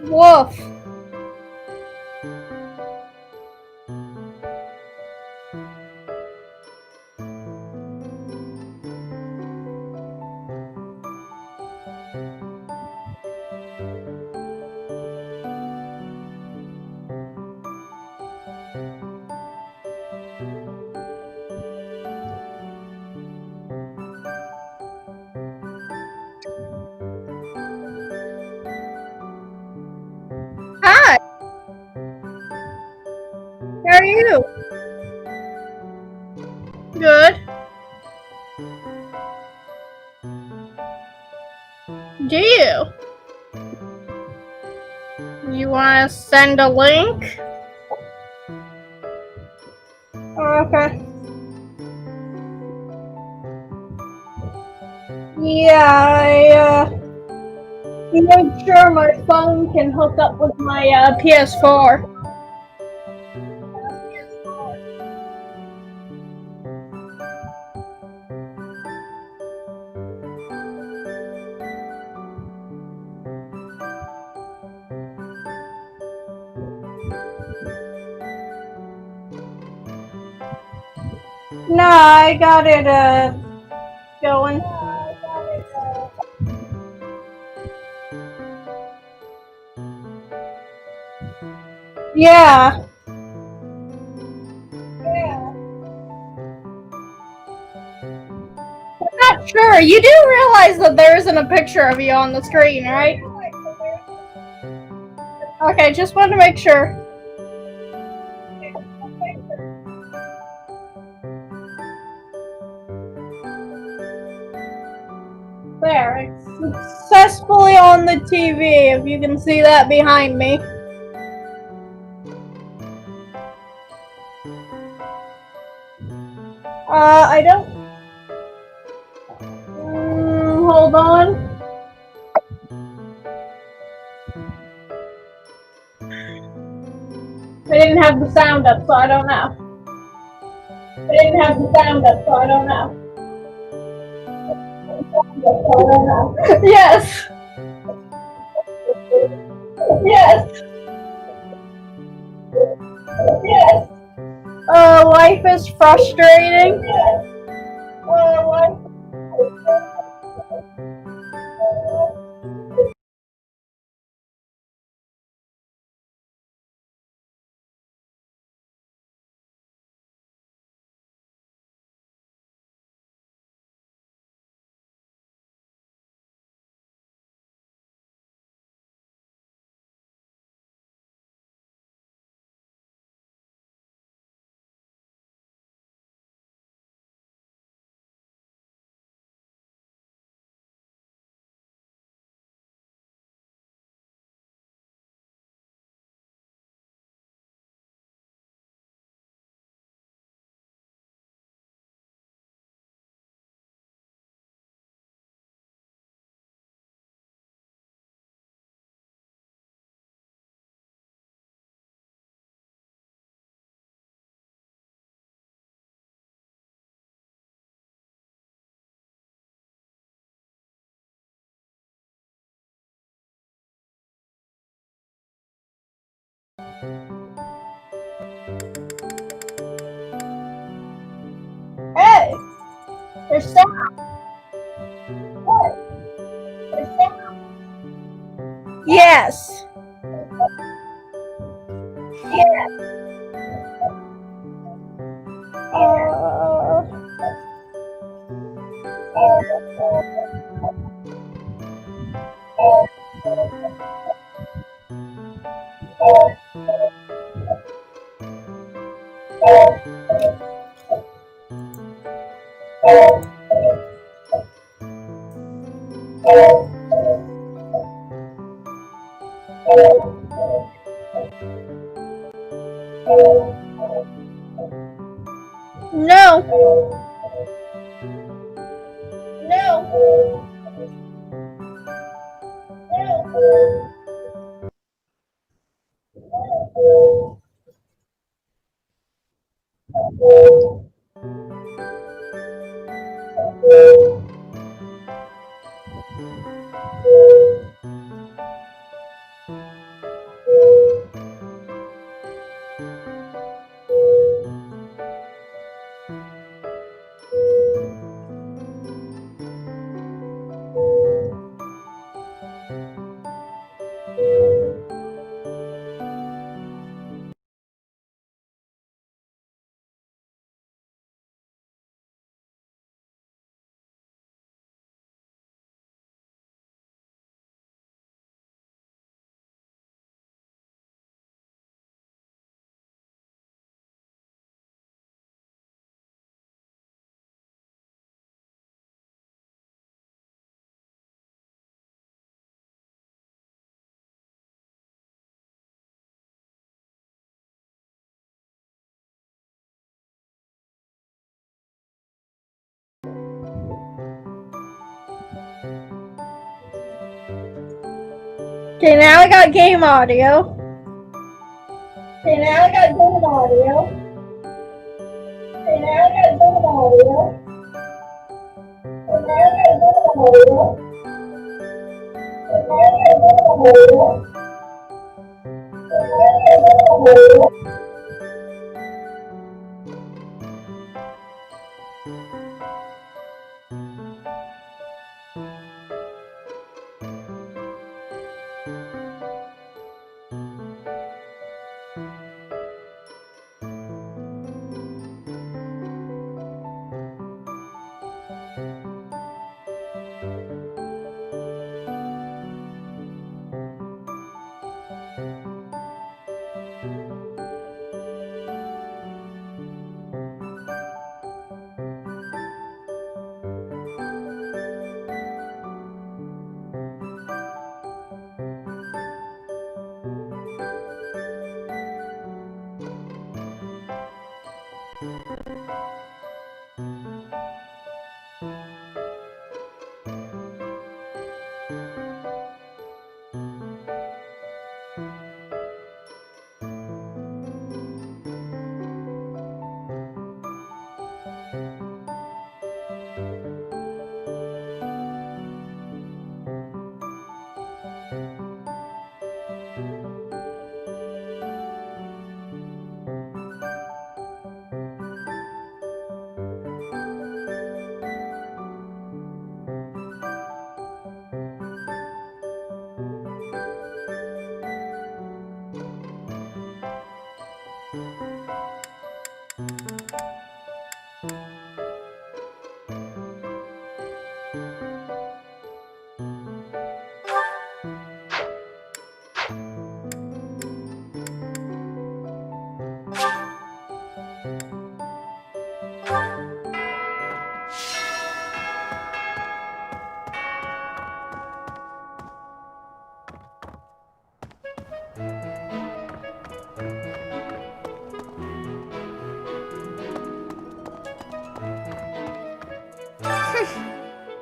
Woof. Hi. How are you? Good. Do you? You want to send a link? Okay. Yeah, I made sure my phone can hook up with my PS4. No, I got it going. Yeah. I'm not sure. You do realize that there isn't a picture of you on the screen, right? Okay, just wanted to make sure. There, it's successfully on the TV, if you can see that behind me. I don't... hold on. I didn't have the sound up, so I don't know. Yes. Yes. Yes. Life is frustrating. Hey, there's sound. Yes. Uh, no. Okay, now I got game audio. Okay, now I got game audio. Okay, now I got game audio. Okay, now I got game audio. Okay, now I got game audio. Okay, now I got game audio.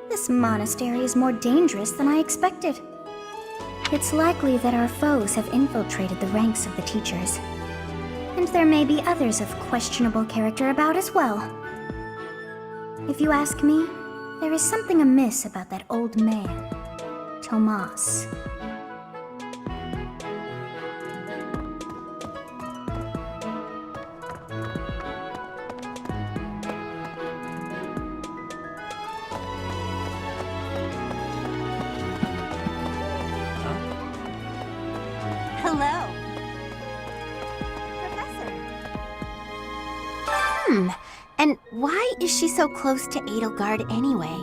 This monastery is more dangerous than I expected. It's likely that our foes have infiltrated the ranks of the teachers. And there may be others of questionable character about as well. If you ask me, there is something amiss about that old man, Tomas. Hello. Professor. And why is she so close to Edelgard anyway?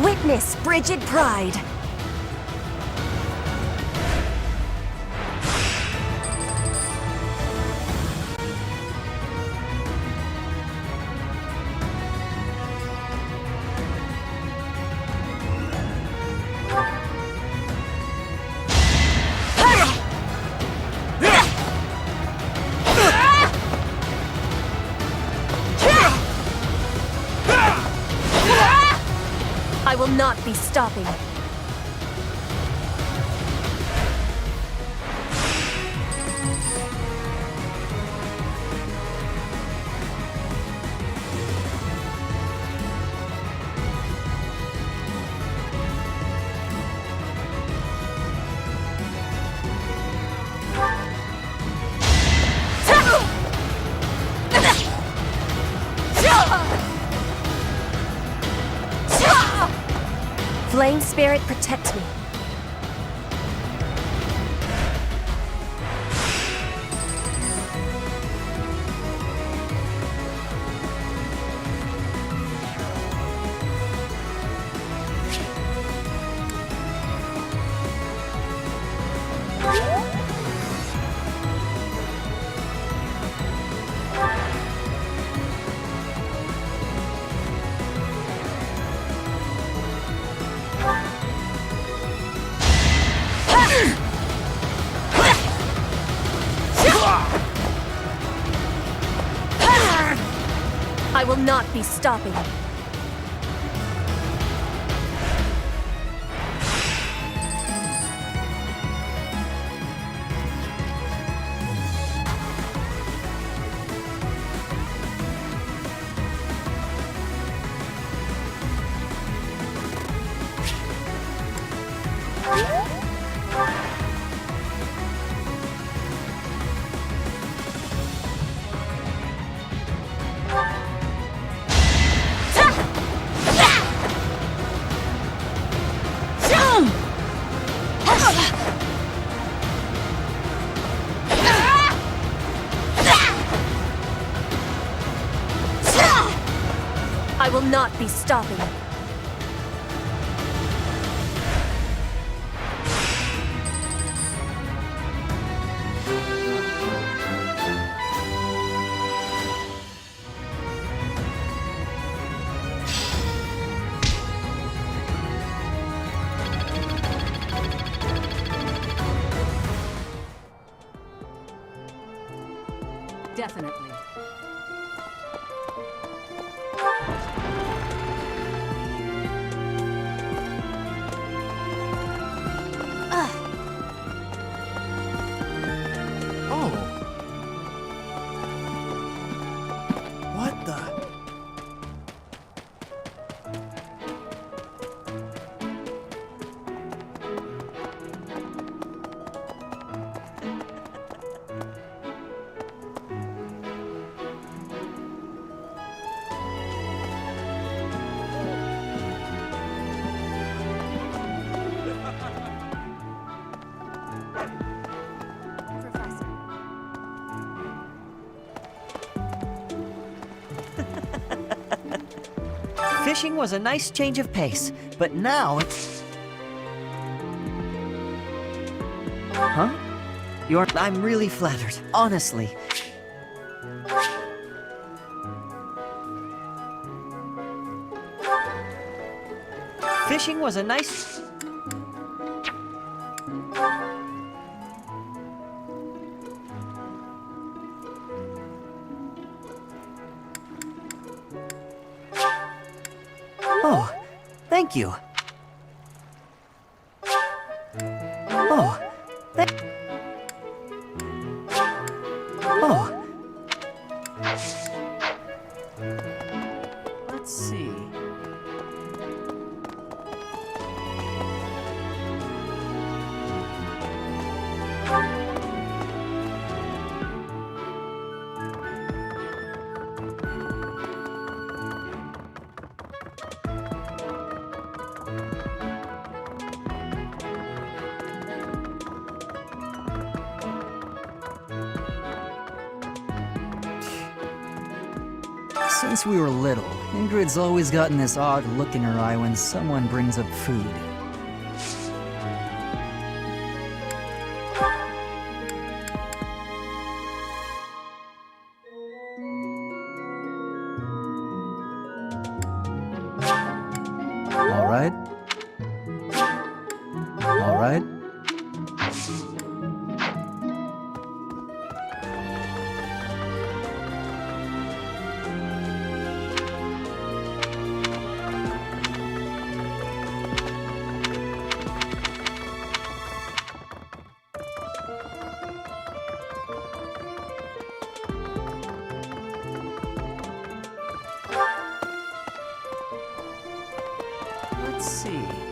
Witness frigid pride. I will not be stopping. Flame Spirit, protect me. not be stopping. I will not be stopping. Definitely. Oh. What the? Fishing was a nice change of pace, but now it's... Huh? I'm really flattered, honestly. Fishing was a nice... Oh, thank you. Oh, Oh. Let's see. Since we were little, Ingrid's always gotten this odd look in her eye when someone brings up food. All right. All right. Let's see.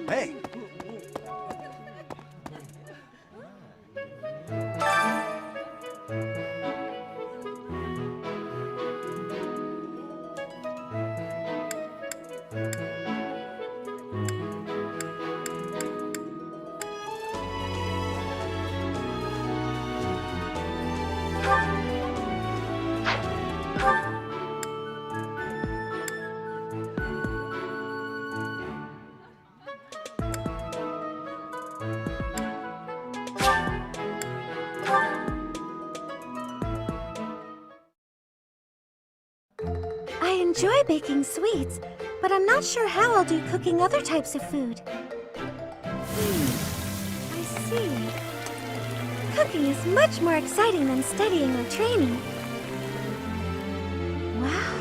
Hey! I enjoy baking sweets, but I'm not sure how I'll do cooking other types of food. I see. Cooking is much more exciting than studying or training. Wow.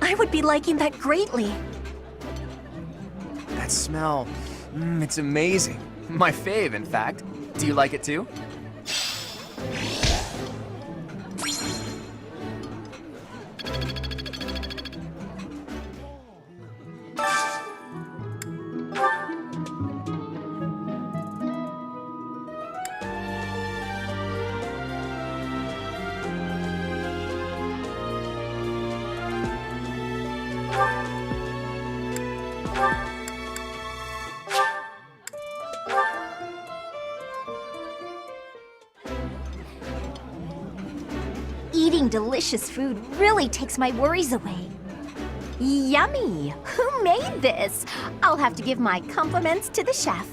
I would be liking that greatly. That smell, it's amazing. My fave, in fact. Do you like it too? Eating delicious food really takes my worries away. Yummy! Who made this? I'll have to give my compliments to the chef.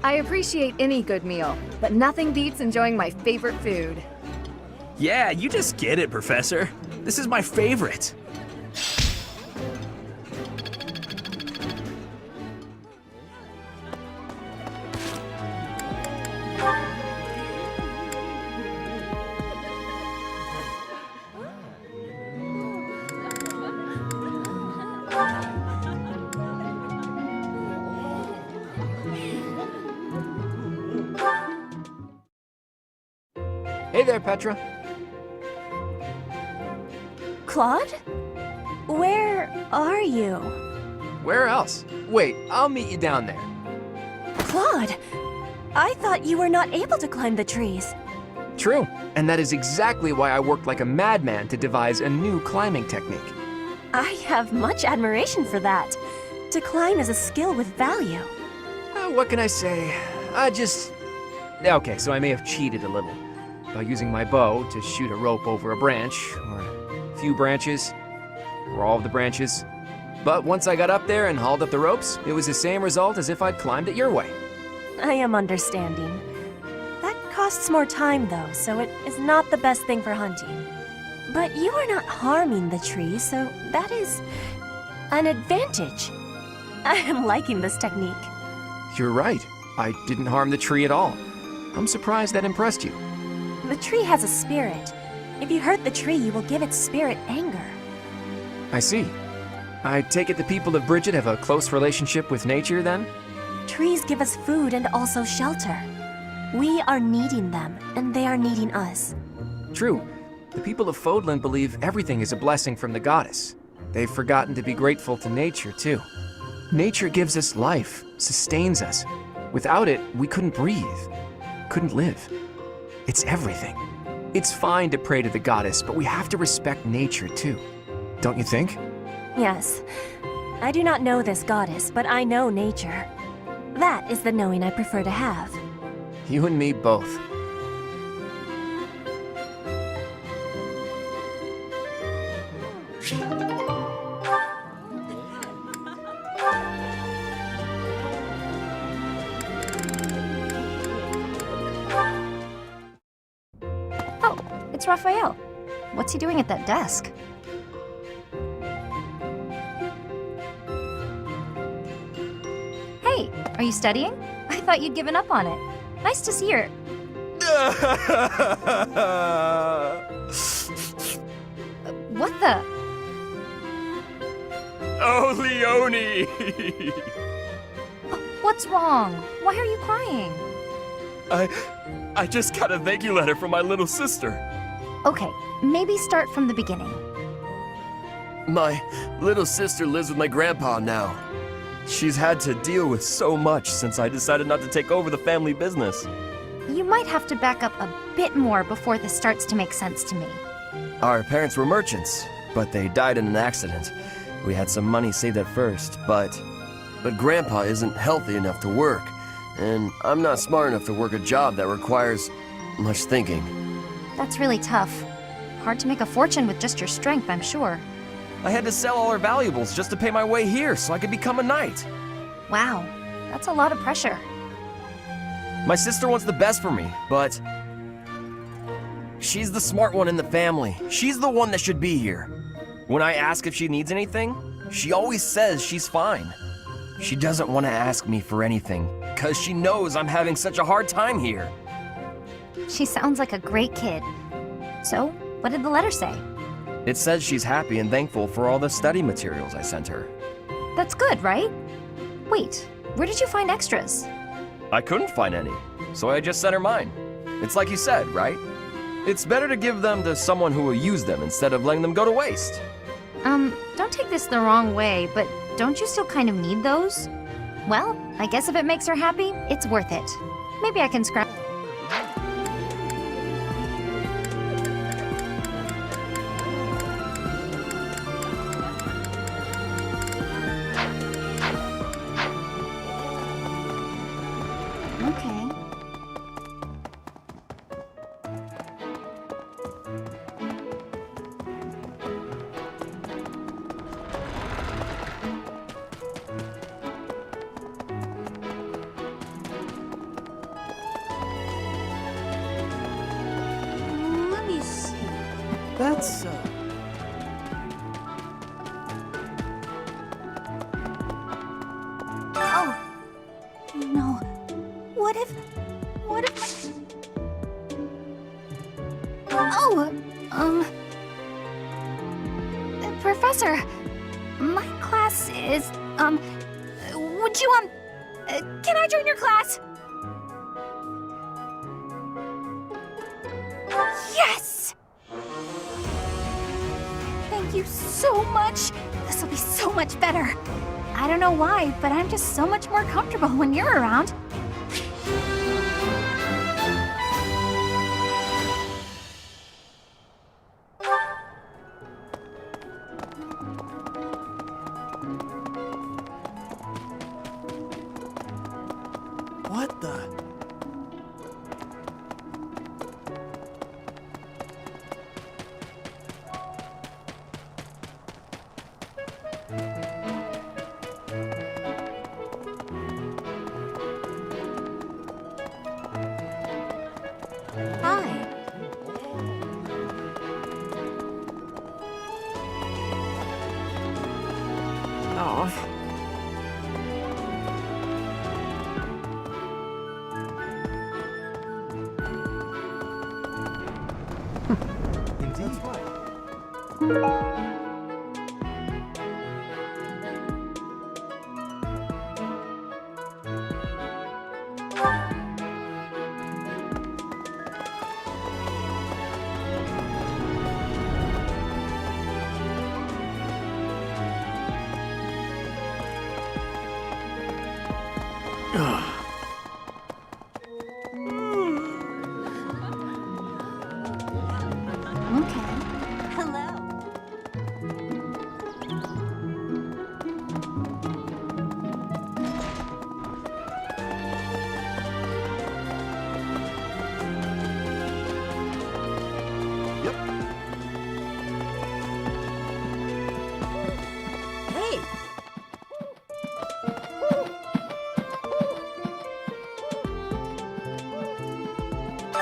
I appreciate any good meal, but nothing beats enjoying my favorite food. Yeah, you just get it, Professor. This is my favorite. Hey there, Petra. Claude? Where are you? Where else? Wait, I'll meet you down there. Claude! I thought you were not able to climb the trees. True, and that is exactly why I worked like a madman to devise a new climbing technique. I have much admiration for that. To climb is a skill with value. What can I say? Okay, so I may have cheated a little by using my bow to shoot a rope over a branch, or a few branches, or all of the branches. But once I got up there and hauled up the ropes, it was the same result as if I'd climbed it your way. I am understanding. That costs more time though, so it is not the best thing for hunting. But you are not harming the tree, so that is an advantage. I am liking this technique. You're right. I didn't harm the tree at all. I'm surprised that impressed you. The tree has a spirit. If you hurt the tree, you will give its spirit anger. I see. I take it the people of Bridget have a close relationship with nature, then? Trees give us food and also shelter. We are needing them, and they are needing us. True. The people of Fodland believe everything is a blessing from the goddess. They've forgotten to be grateful to nature, too. Nature gives us life, sustains us. Without it, we couldn't breathe, couldn't live. It's everything. It's fine to pray to the goddess, but we have to respect nature, too. Don't you think? Yes. I do not know this goddess, but I know nature. That is the knowing I prefer to have. You and me both. Oh, it's Raphael. What's he doing at that desk? Hey, are you studying? I thought you'd given up on it. Nice to see your... What the... Oh, Leonie! What's wrong? Why are you crying? I just got a thank you letter from my little sister. Okay, maybe start from the beginning. My little sister lives with my grandpa now. She's had to deal with so much since I decided not to take over the family business. You might have to back up a bit more before this starts to make sense to me. Our parents were merchants, but they died in an accident. We had some money saved at first, but Grandpa isn't healthy enough to work, and I'm not smart enough to work a job that requires much thinking. That's really tough. Hard to make a fortune with just your strength, I'm sure. I had to sell all our valuables just to pay my way here so I could become a knight. Wow, that's a lot of pressure. My sister wants the best for me, but she's the smart one in the family. She's the one that should be here. When I ask if she needs anything, she always says she's fine. She doesn't want to ask me for anything, because she knows I'm having such a hard time here. She sounds like a great kid. So, what did the letter say? It says she's happy and thankful for all the study materials I sent her. That's good, right? Wait, where did you find extras? I couldn't find any, so I just sent her mine. It's like you said, right? It's better to give them to someone who will use them instead of letting them go to waste. Don't take this the wrong way, but don't you still kind of need those? Well, I guess if it makes her happy, it's worth it. Maybe I can scrap... Okay. That's, Oh. No. What if... What if... Oh, Professor, my class is, would you, can I join your class? Yes! Thank you so much. This will be so much better. I don't know why, but I'm just so much more comfortable when you're around. what the? Hi. Oh. Indeed. Okay. Hello. Yep. Hey!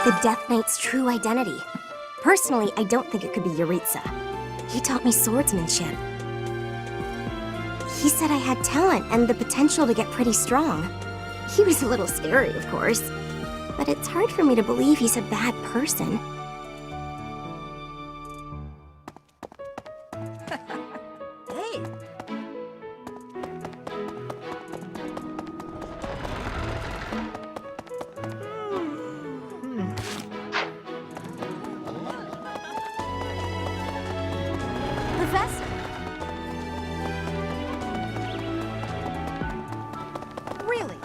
The Death Knight's true identity. Personally, I don't think it could be Yuritsa. He taught me swordsmanship. He said I had talent and the potential to get pretty strong. He was a little scary, of course. But it's hard for me to believe he's a bad person. Hey! Professor. Really?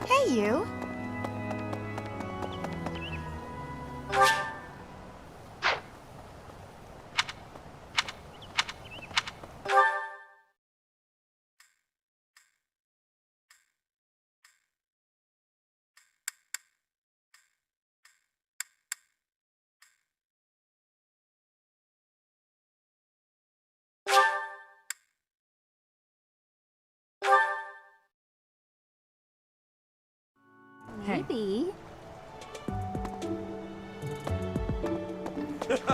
Hey, you. Maybe. Yes.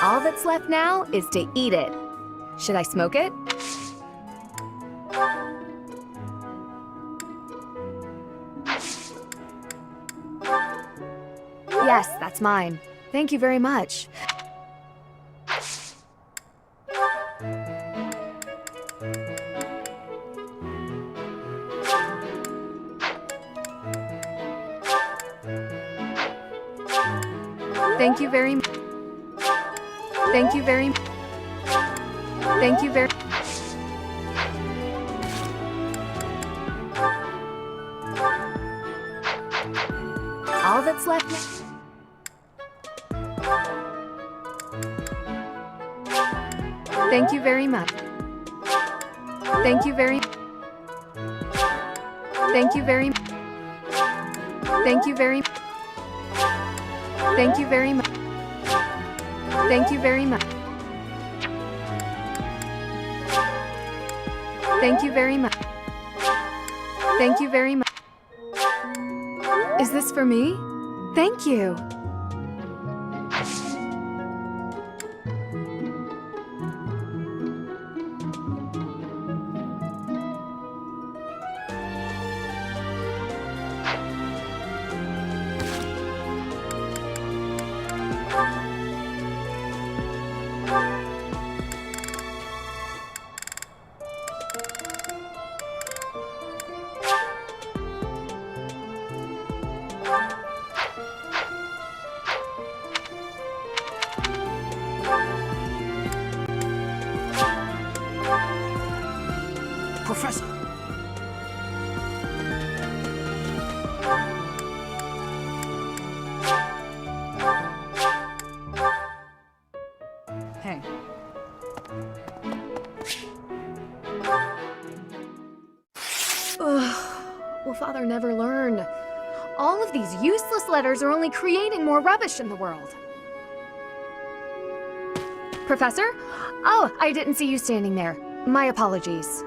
All that's left now is to eat it. Should I smoke it? Yes, that's mine. Thank you very much. Thank you very much. Thank you very much. Thank you very All that's left Thank you very much. Thank you very Thank you very Thank you very much. Thank you very much. Thank you very much. Thank you very much. Thank you very much. Is this for me? Thank you. Professor! Hey. Ugh. Will Father never learn? All of these useless letters are only creating more rubbish in the world. Professor? Oh, I didn't see you standing there. My apologies.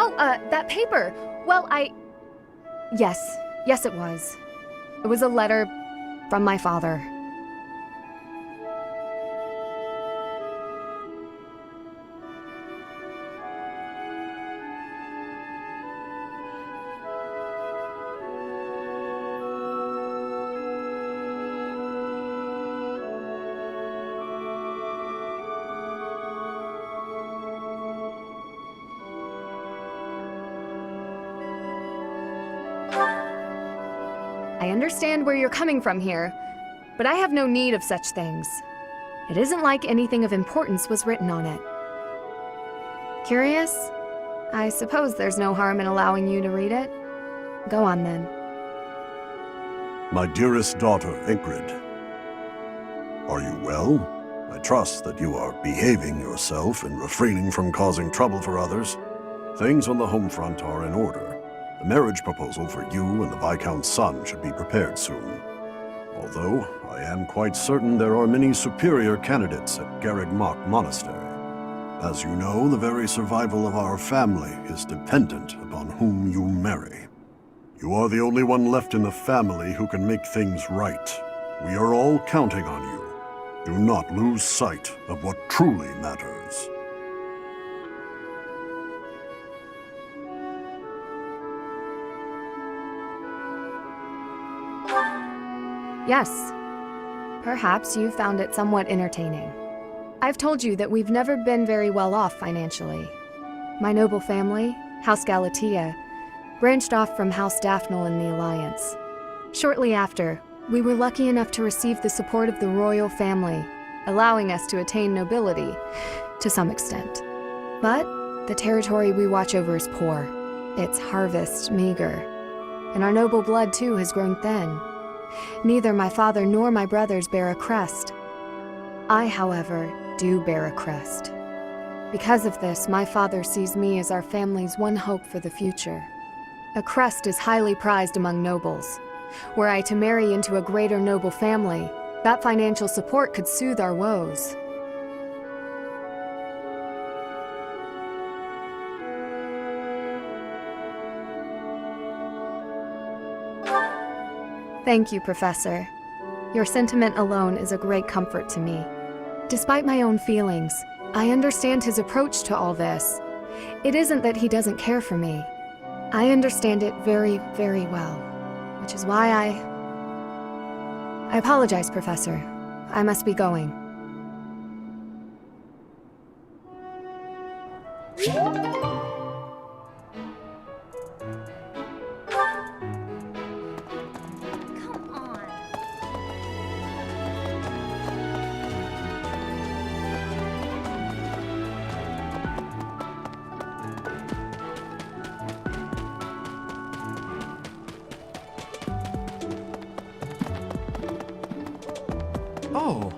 Oh, that paper. Well, Yes, it was. It was a letter from my father. I understand where you're coming from here, but I have no need of such things. It isn't like anything of importance was written on it. Curious? I suppose there's no harm in allowing you to read it. Go on then. My dearest daughter, Ingrid. Are you well? I trust that you are behaving yourself and refraining from causing trouble for others. Things on the home front are in order. The marriage proposal for you and the Viscount's son should be prepared soon. Although, I am quite certain there are many superior candidates at Garreg-Mach Monastery. As you know, the very survival of our family is dependent upon whom you marry. You are the only one left in the family who can make things right. We are all counting on you. Do not lose sight of what truly matters. Yes. Perhaps you found it somewhat entertaining. I've told you that we've never been very well off financially. My noble family, House Galatea, branched off from House Daphne in the Alliance. Shortly after, we were lucky enough to receive the support of the royal family, allowing us to attain nobility, to some extent. But the territory we watch over is poor, its harvest meager, and our noble blood too has grown thin. Neither my father nor my brothers bear a crest. I, however, do bear a crest. Because of this, my father sees me as our family's one hope for the future. A crest is highly prized among nobles. Were I to marry into a greater noble family, that financial support could soothe our woes. Thank you, Professor. Your sentiment alone is a great comfort to me. Despite my own feelings, I understand his approach to all this. It isn't that he doesn't care for me. I understand it very, very well, which is why I apologize, Professor. I must be going. Oh.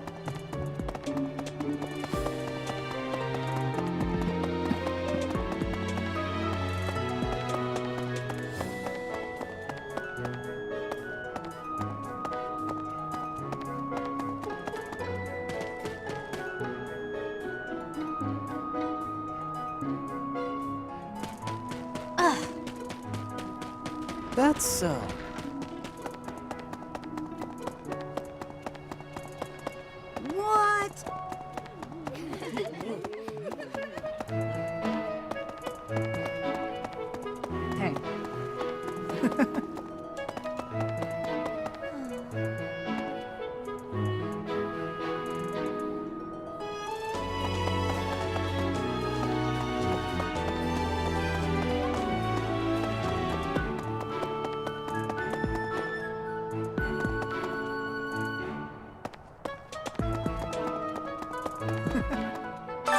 That's so. What? Hey.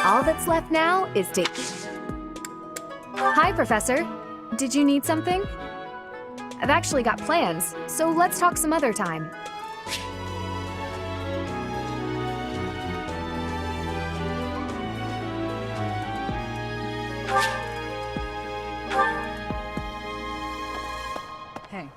All that's left now is to... Hi, Professor. Did you need something? I've actually got plans, so let's talk some other time. Hey.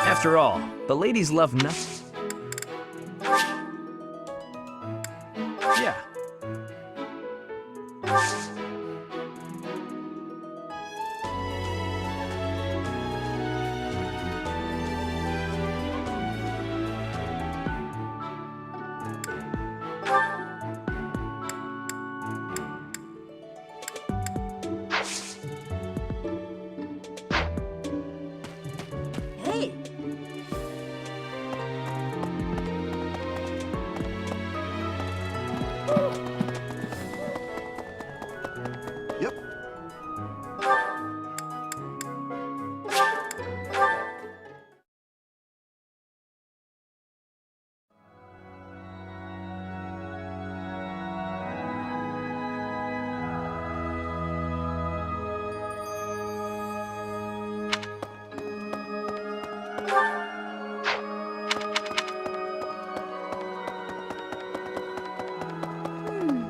After all, the ladies love nothing. Yeah. Hey! Yep.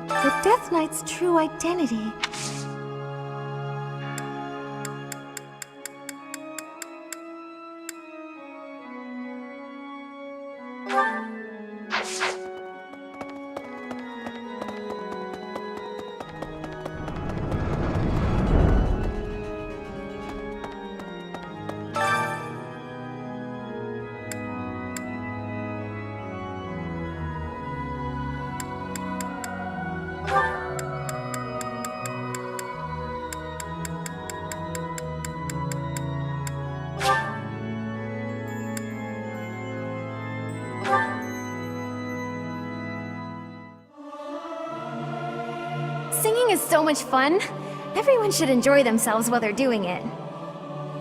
The Death Knight's true identity. Singing is so much fun. Everyone should enjoy themselves while they're doing it.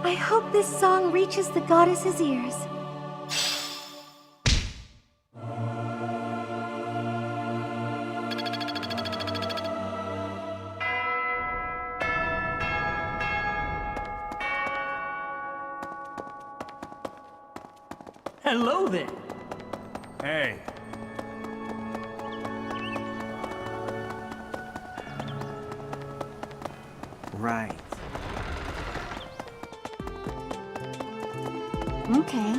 I hope this song reaches the goddess's ears. Hello there. Hey. Right. Okay.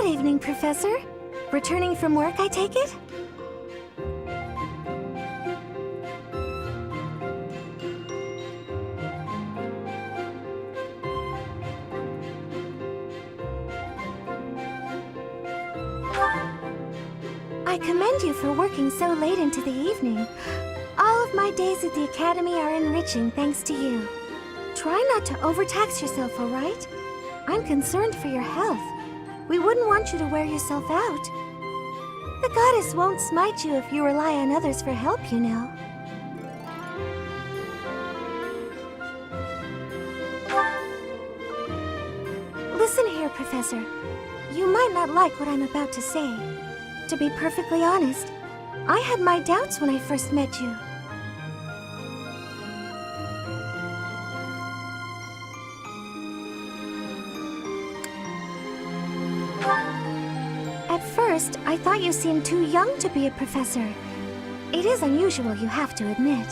Good evening, Professor. Returning from work, I take it? I commend you for working so late into the evening. All of my days at the Academy are enriching thanks to you. Try not to overtax yourself, all right? I'm concerned for your health. We wouldn't want you to wear yourself out. The goddess won't smite you if you rely on others for help, you know. Listen here, Professor. You might not like what I'm about to say. To be perfectly honest, I had my doubts when I first met you. At first, I thought you seemed too young to be a professor. It is unusual, you have to admit.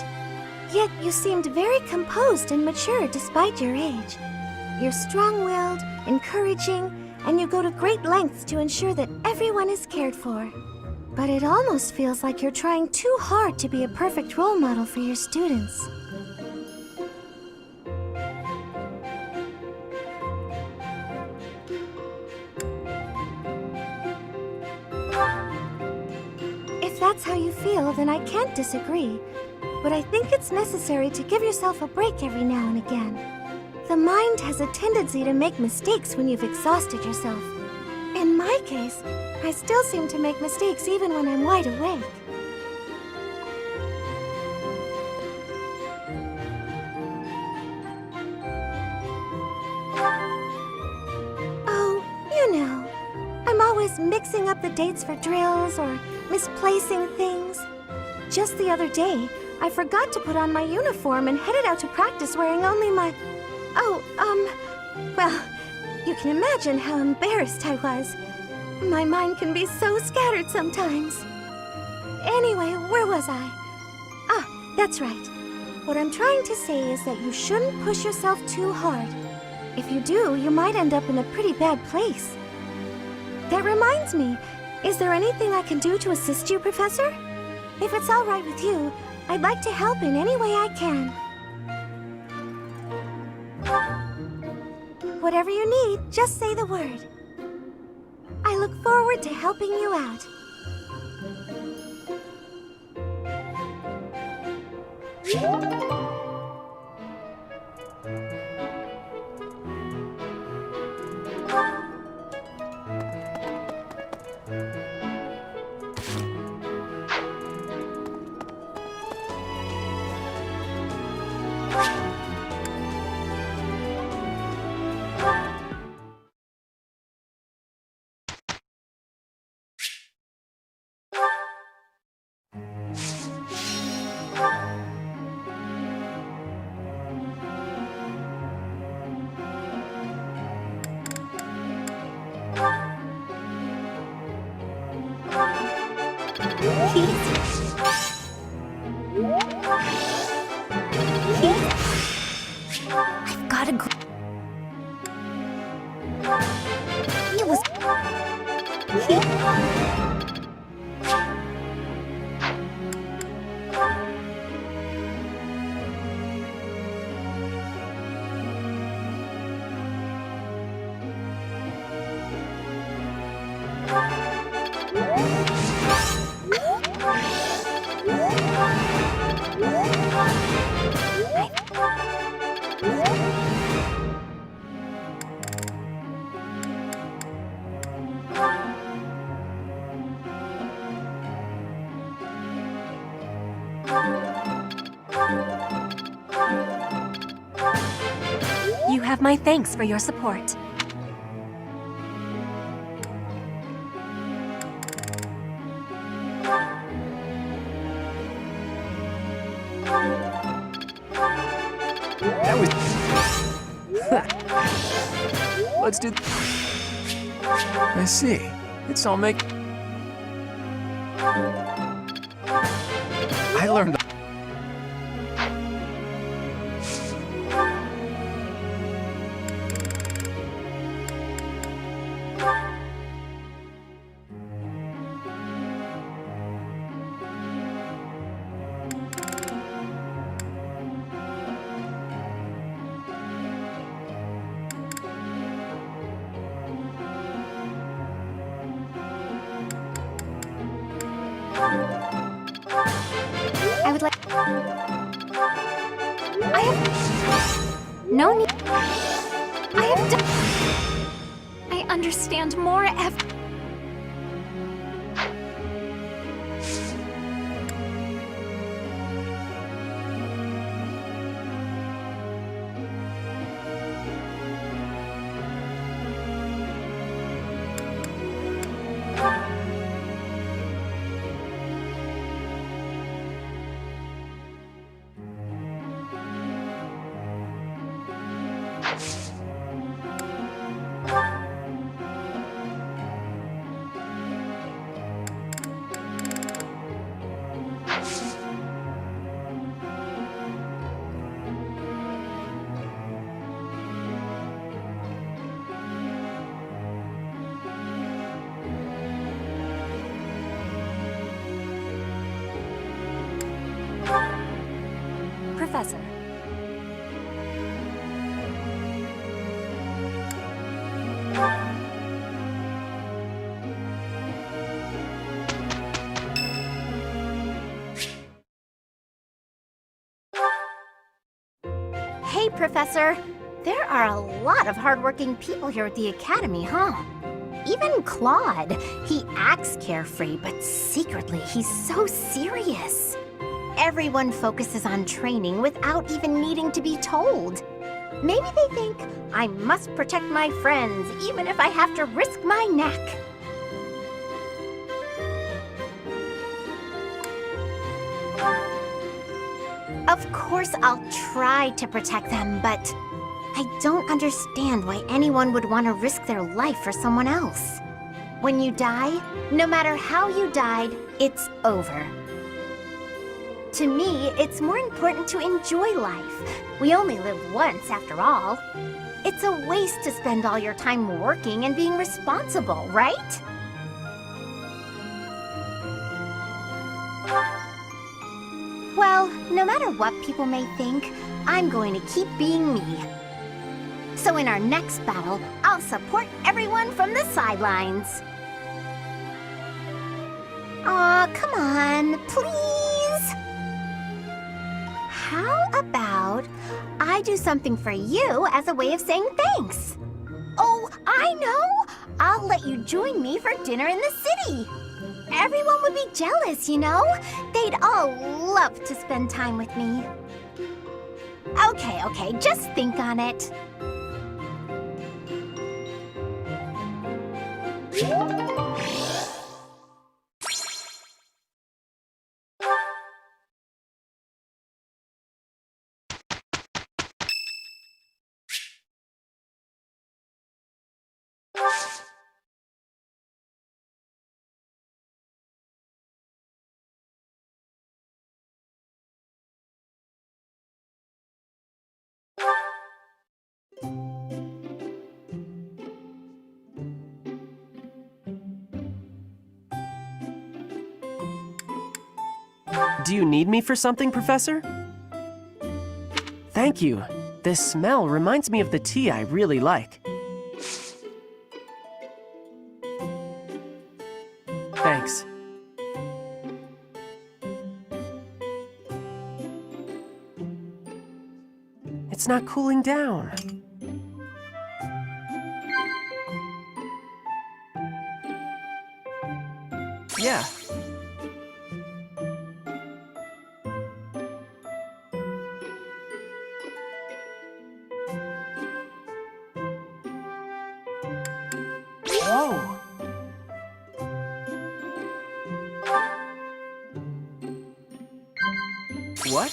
Yet you seemed very composed and mature despite your age. You're strong-willed, encouraging, and you go to great lengths to ensure that everyone is cared for. But it almost feels like you're trying too hard to be a perfect role model for your students. If that's how you feel, then I can't disagree. But I think it's necessary to give yourself a break every now and again. The mind has a tendency to make mistakes when you've exhausted yourself. In my case, I still seem to make mistakes even when I'm wide awake. Oh, you know, I'm always mixing up the dates for drills or misplacing things. Just the other day, I forgot to put on my uniform and headed out to practice wearing only my... well, you can imagine how embarrassed I was. My mind can be so scattered sometimes. Anyway, where was I? Ah, that's right. What I'm trying to say is that you shouldn't push yourself too hard. If you do, you might end up in a pretty bad place. That reminds me, is there anything I can do to assist you, Professor? If it's all right with you, I'd like to help in any way I can. Whatever you need, just say the word. I look forward to helping you out. I've got a... It was... You have my thanks for your support. That was... Let's do... I see. It's all make... I learned... No need. I have done. I understand more every. Professor. Hey, Professor. There are a lot of hardworking people here at the Academy, huh? Even Claude. He acts carefree, but secretly he's so serious. Everyone focuses on training without even needing to be told. Maybe they think I must protect my friends, even if I have to risk my neck. Of course I'll try to protect them, but I don't understand why anyone would want to risk their life for someone else. When you die, no matter how you died, it's over. To me, it's more important to enjoy life. We only live once, after all. It's a waste to spend all your time working and being responsible, right? Well, no matter what people may think, I'm going to keep being me. So in our next battle, I'll support everyone from the sidelines. Aw, come on, please! How about I do something for you as a way of saying thanks? Oh, I know! I'll let you join me for dinner in the city. Everyone would be jealous, you know? They'd all love to spend time with me. Okay, just think on it. Do you need me for something, Professor? Thank you. This smell reminds me of the tea I really like. Thanks. It's not cooling down. Yeah. Whoa! What?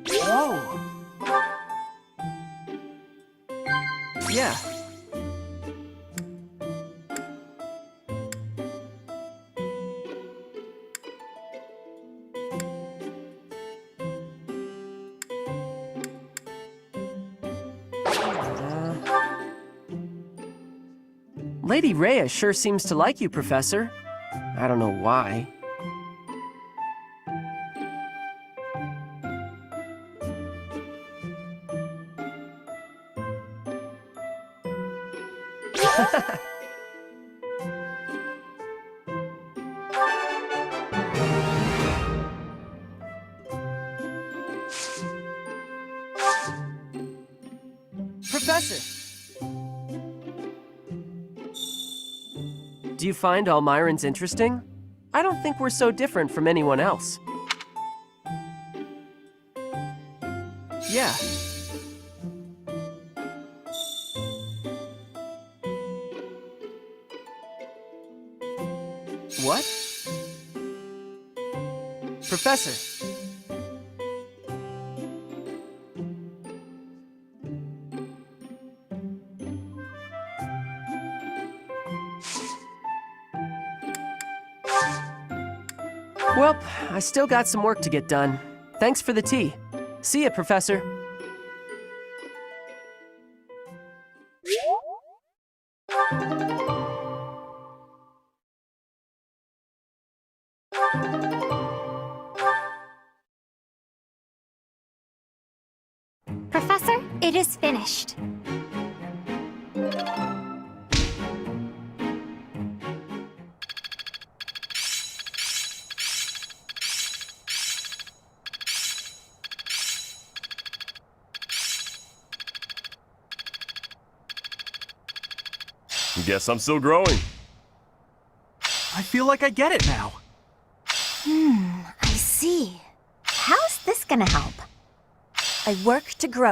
Whoa! Yeah. Lady Rhea sure seems to like you, Professor. I don't know why. Professor! Do you find Almyrans interesting? I don't think we're so different from anyone else. Yeah. What? Professor! Well, I still got some work to get done. Thanks for the tea. See ya, Professor. Professor, it is finished. Guess I'm still growing. I feel like I get it now. I see. How's this gonna help? I work to grow.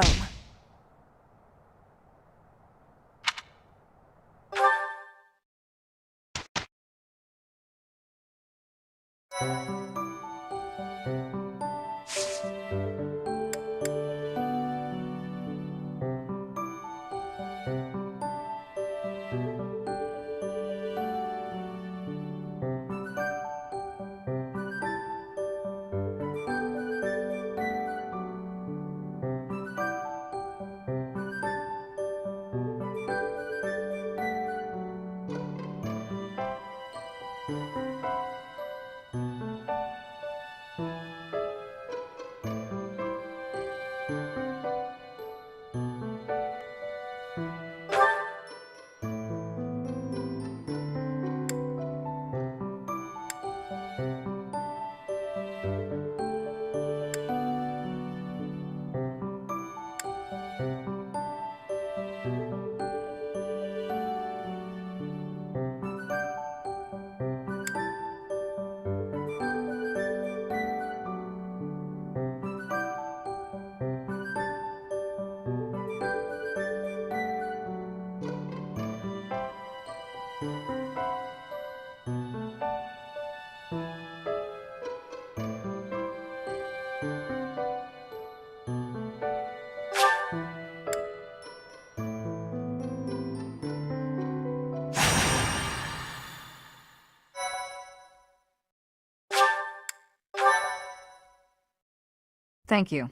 Thank you.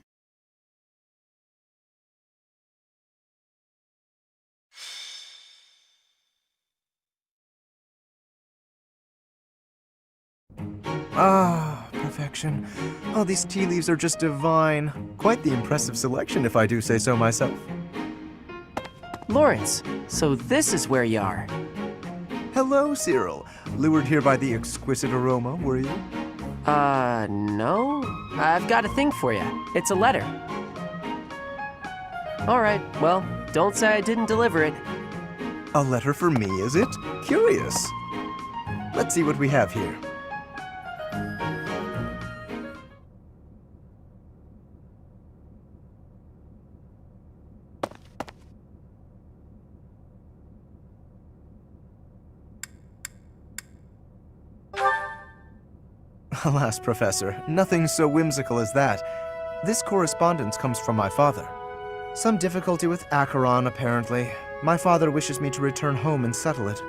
Ah, perfection. Oh, these tea leaves are just divine. Quite the impressive selection, if I do say so myself. Lawrence, so this is where you are. Hello, Cyril. Lured here by the exquisite aroma, were you? No. I've got a thing for you. It's a letter. All right, well, don't say I didn't deliver it. A letter for me, is it? Curious. Let's see what we have here. Alas, Professor, nothing so whimsical as that. This correspondence comes from my father. Some difficulty with Acheron, apparently. My father wishes me to return home and settle it.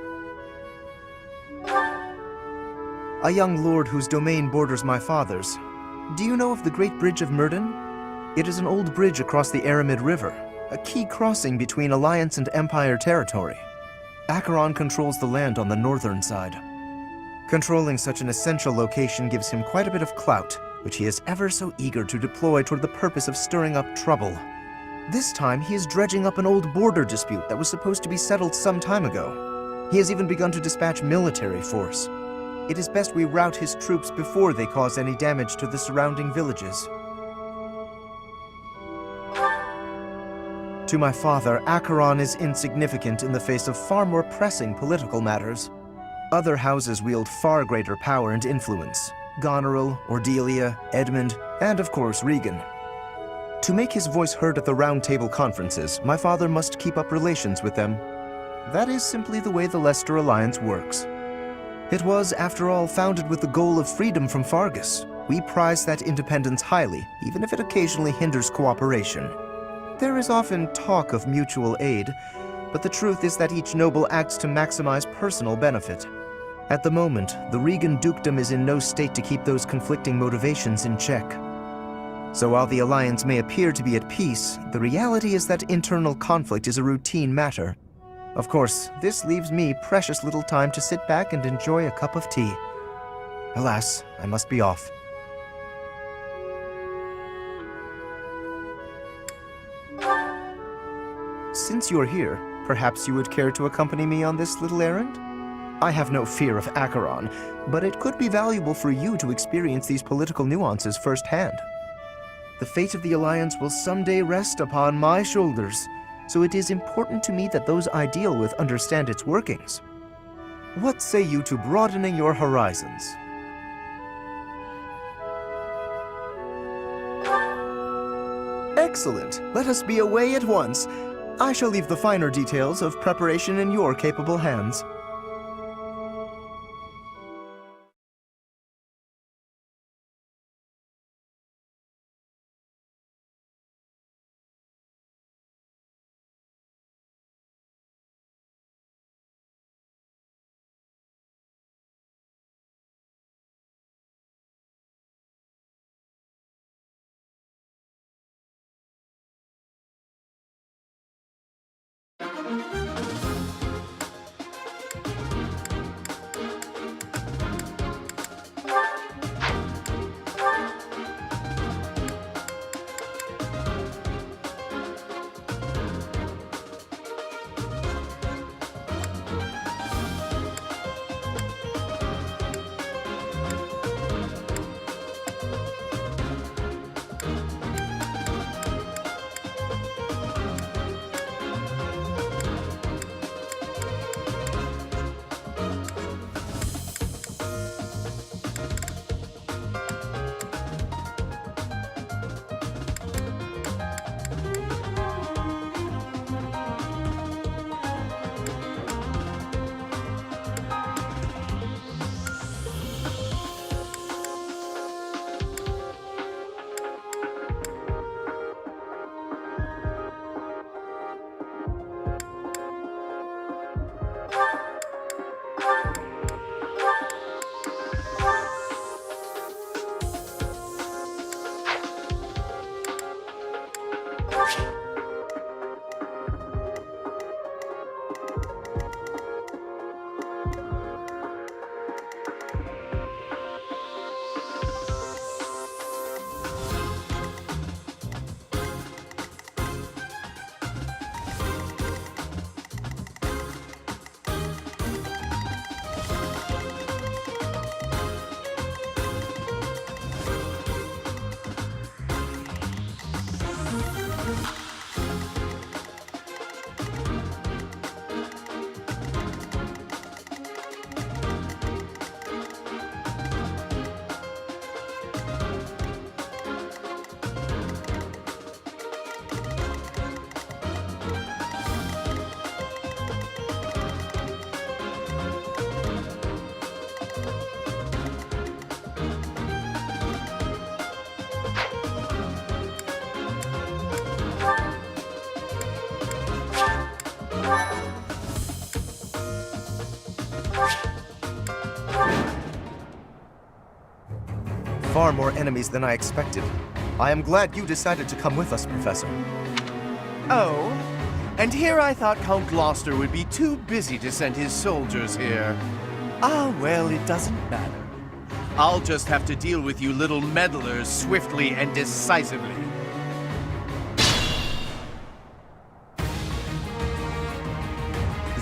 A young lord whose domain borders my father's. Do you know of the Great Bridge of Myrden? It is an old bridge across the Aramid River, a key crossing between Alliance and Empire territory. Acheron controls the land on the northern side. Controlling such an essential location gives him quite a bit of clout, which he is ever so eager to deploy toward the purpose of stirring up trouble. This time, he is dredging up an old border dispute that was supposed to be settled some time ago. He has even begun to dispatch military force. It is best we rout his troops before they cause any damage to the surrounding villages. To my father, Acheron is insignificant in the face of far more pressing political matters. Other houses wield far greater power and influence. Goneril, Cordelia, Edmund, and of course Regan. To make his voice heard at the Round Table conferences, my father must keep up relations with them. That is simply the way the Leicester Alliance works. It was, after all, founded with the goal of freedom from Fargus. We prize that independence highly, even if it occasionally hinders cooperation. There is often talk of mutual aid, but the truth is that each noble acts to maximize personal benefit. At the moment, the Regan dukedom is in no state to keep those conflicting motivations in check. So while the Alliance may appear to be at peace, the reality is that internal conflict is a routine matter. Of course, this leaves me precious little time to sit back and enjoy a cup of tea. Alas, I must be off. Since you're here, perhaps you would care to accompany me on this little errand? I have no fear of Acheron, but it could be valuable for you to experience these political nuances firsthand. The fate of the Alliance will someday rest upon my shoulders, so it is important to me that those I deal with understand its workings. What say you to broadening your horizons? Excellent. Let us be away at once. I shall leave the finer details of preparation in your capable hands. Far more enemies than I expected. I am glad you decided to come with us, Professor. Oh, and here I thought Count Gloucester would be too busy to send his soldiers here. Ah, well, it doesn't matter. I'll just have to deal with you little meddlers swiftly and decisively.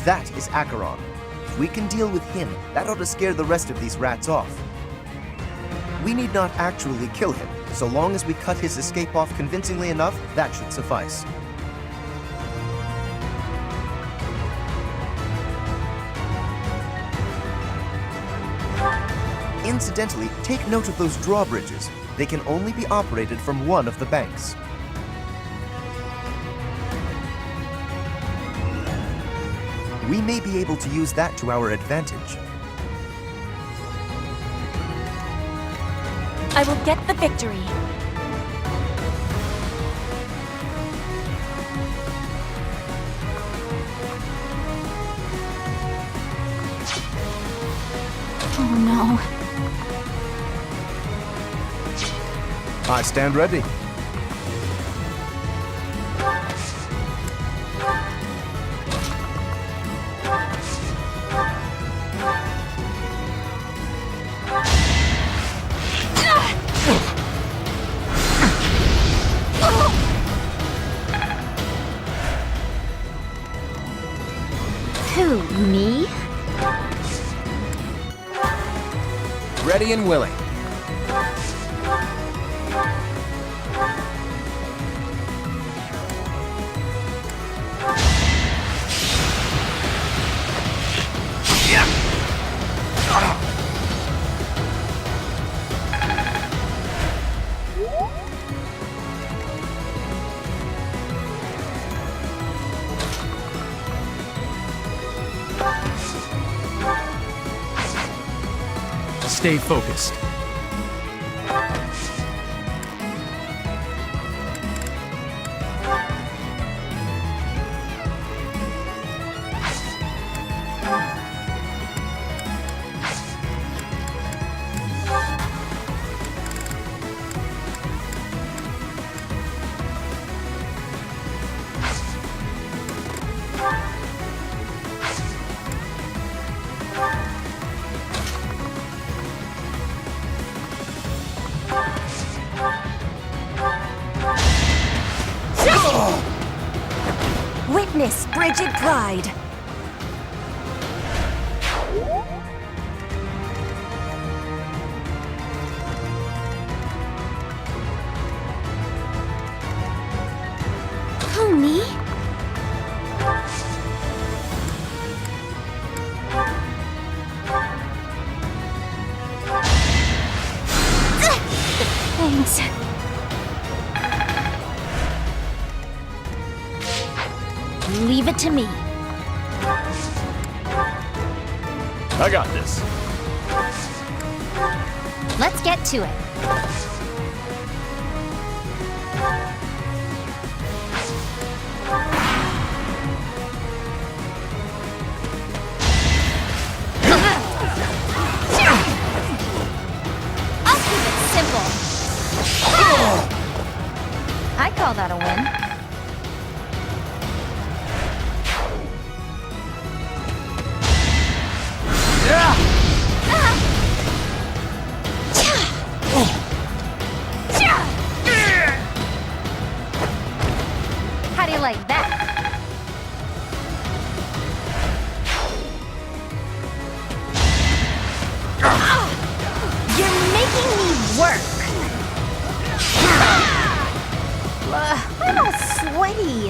That is Acheron. If we can deal with him, that ought to scare the rest of these rats off. We need not actually kill him. So long as we cut his escape off convincingly enough, that should suffice. Incidentally, take note of those drawbridges. They can only be operated from one of the banks. We may be able to use that to our advantage. I will get the victory. Oh no. I stand ready. Who, me? Ready and willing. Stay focused. Witness Brigid Pride. Who, me? Thanks. Leave it to me. I got this. Let's get to it. I'll keep it simple. I call that a win. How do you like that? You're making me work. I'm all sweaty.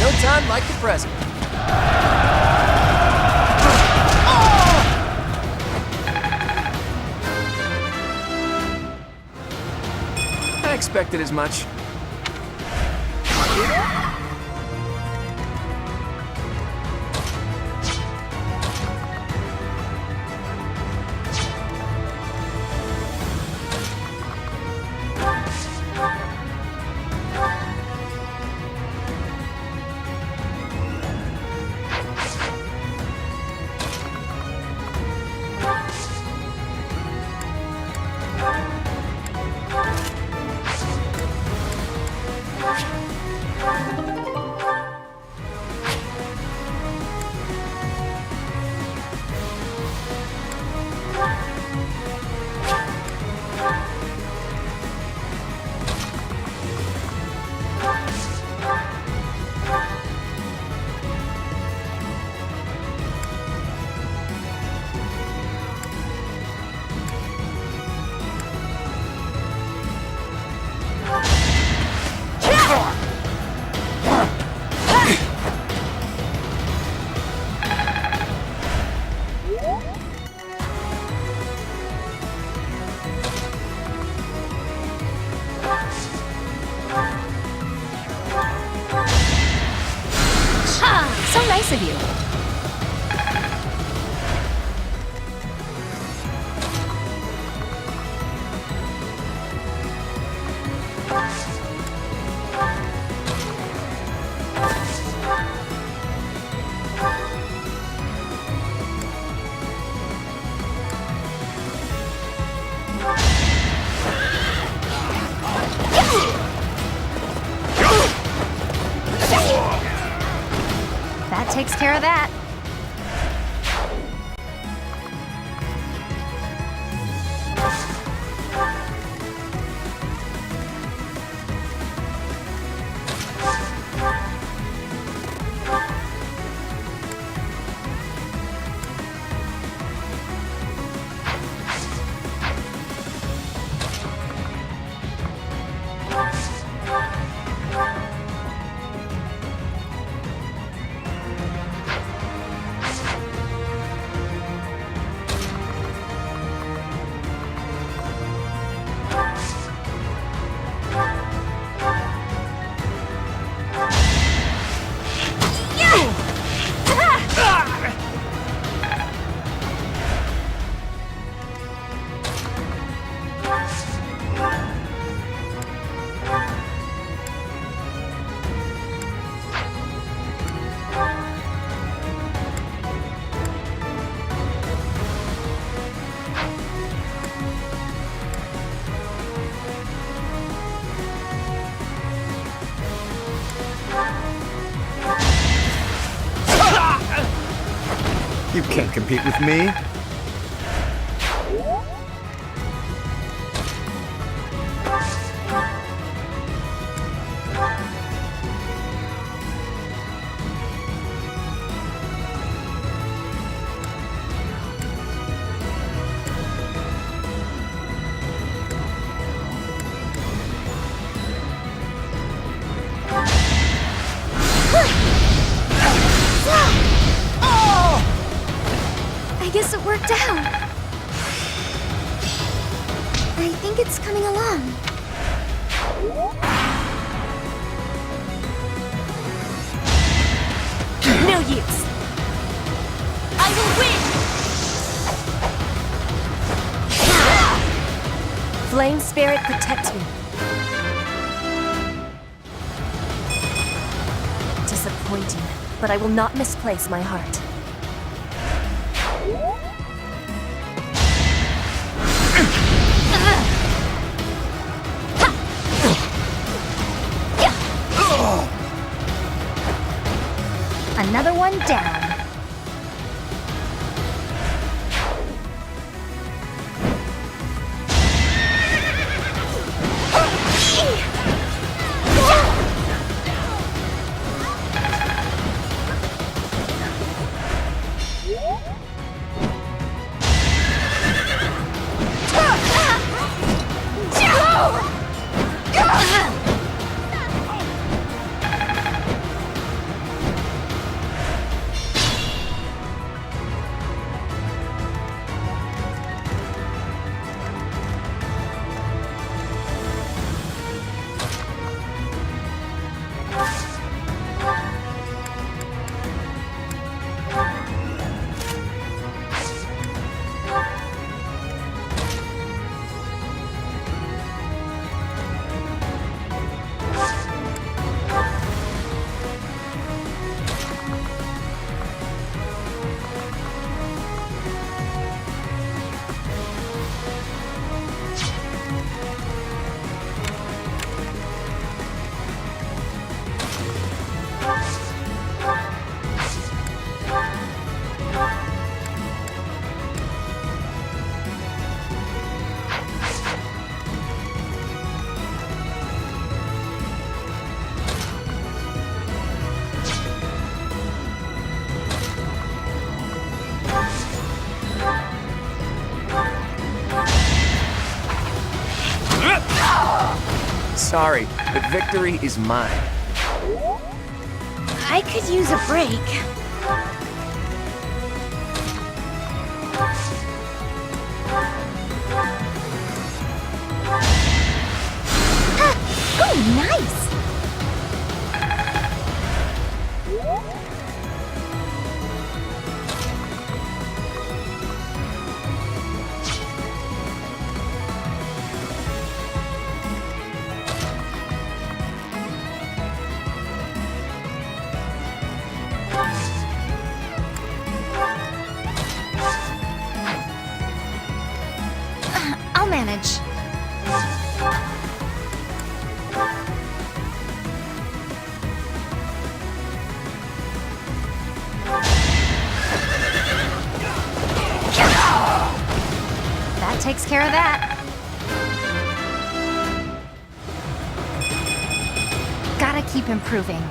No time like the present. I expected as much. takes care of that. You can't compete with me. I guess it worked out. I think it's coming along. No use. I will win! Flame Spirit, protect me. Disappointing, but I will not misplace my heart. Another one down. Sorry, but victory is mine. I could use a break. Oh, nice! I'll manage. takes care of that. Gotta keep improving.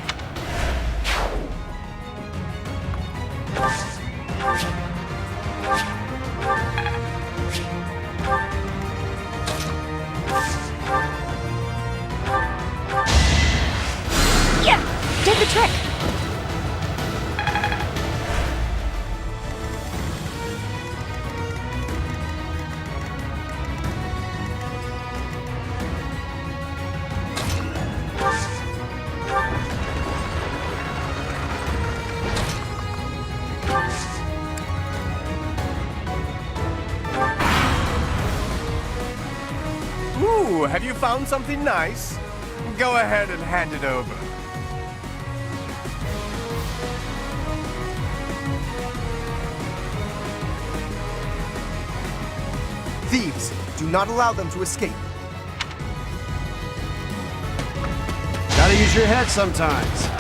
Yeah! Did the trick! Ooh, have you found something nice? Go ahead and hand it over. Thieves! Do not allow them to escape. Gotta use your head sometimes.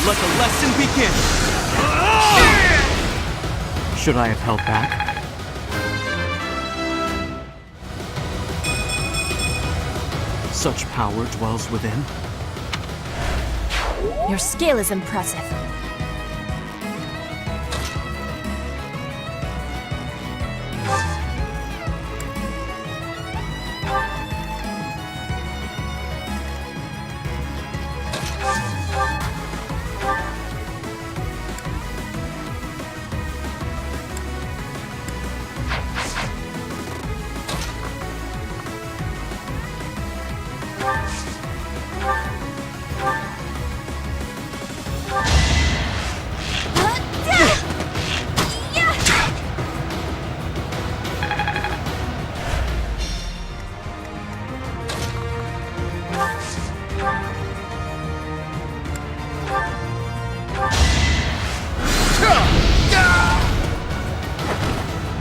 Let the lesson begin! Should I have held back? Such power dwells within. Your skill is impressive.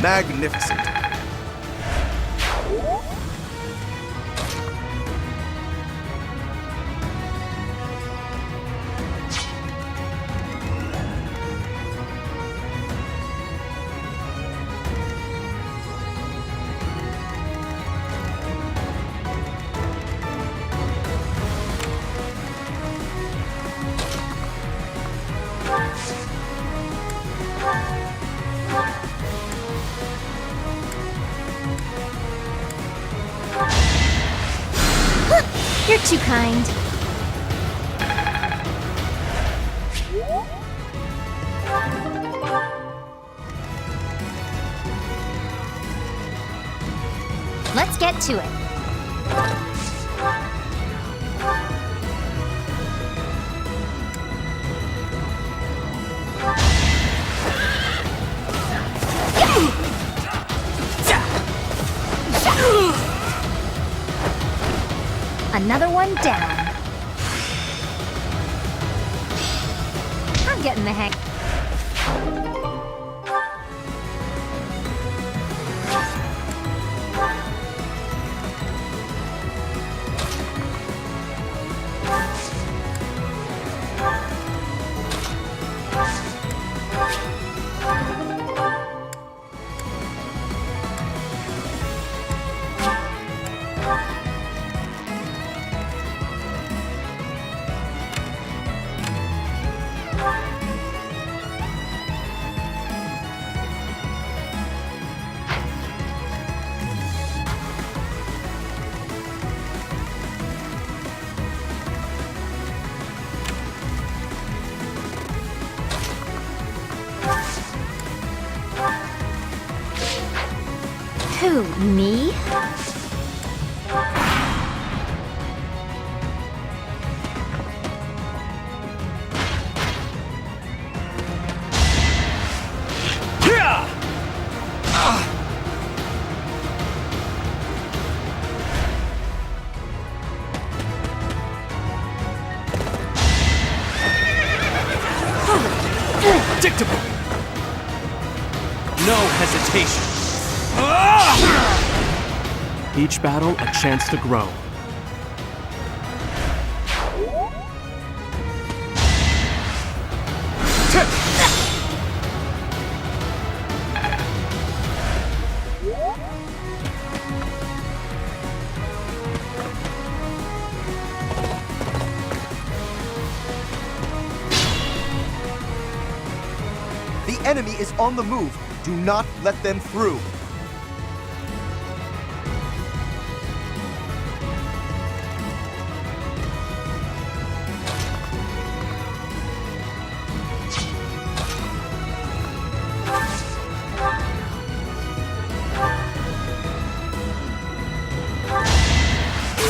Magnificent. You're too kind. Let's get to it. Another one down. I'm getting the hang. Who, me? predictable! No hesitation! Each battle a chance to grow. The enemy is on the move. Do not let them through.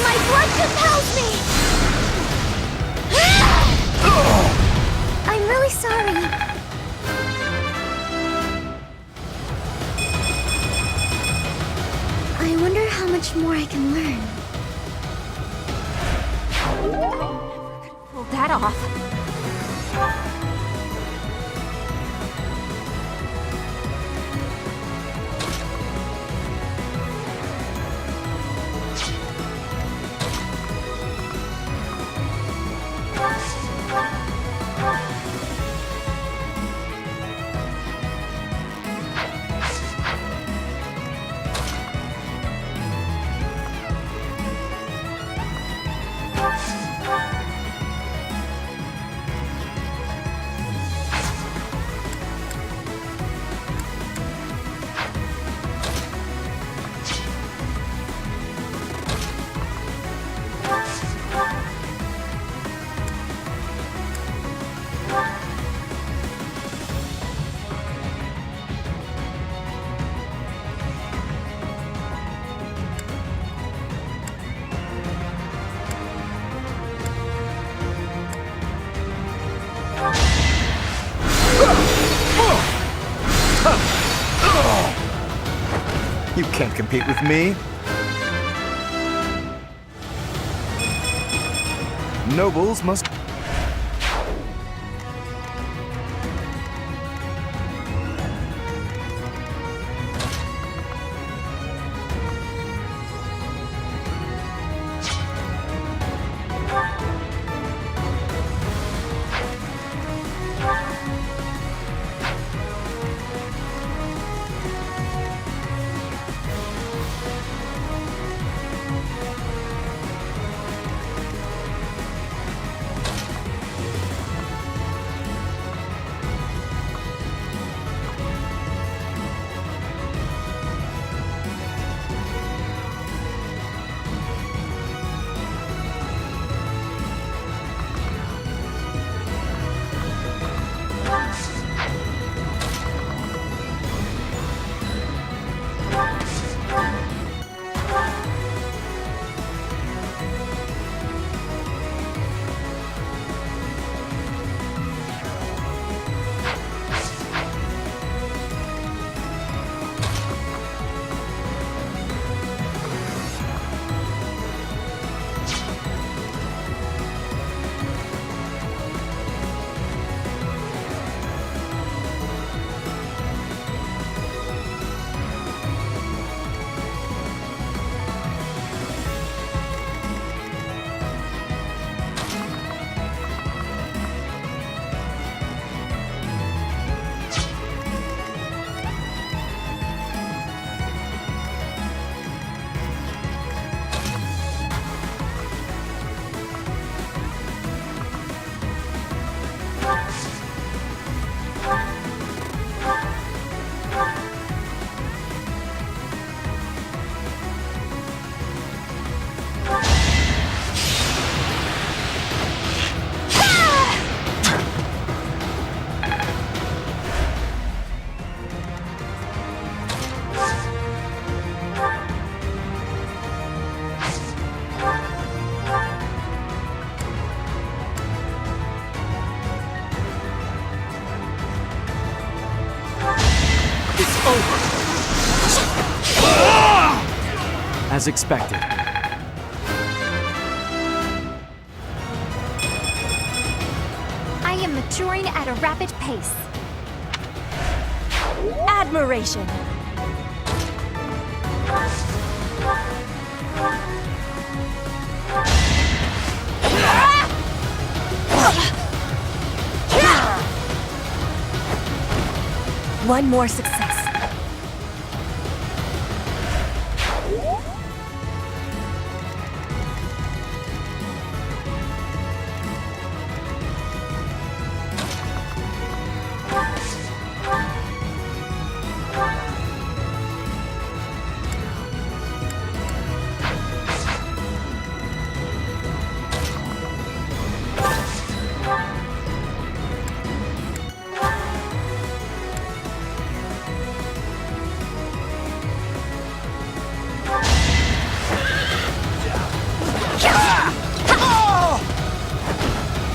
My blood compels me! I'm really sorry. I wonder how much more I can learn. Pull that off. You can't compete with me. Nobles must... As expected. I am maturing at a rapid pace. Admiration. One more success.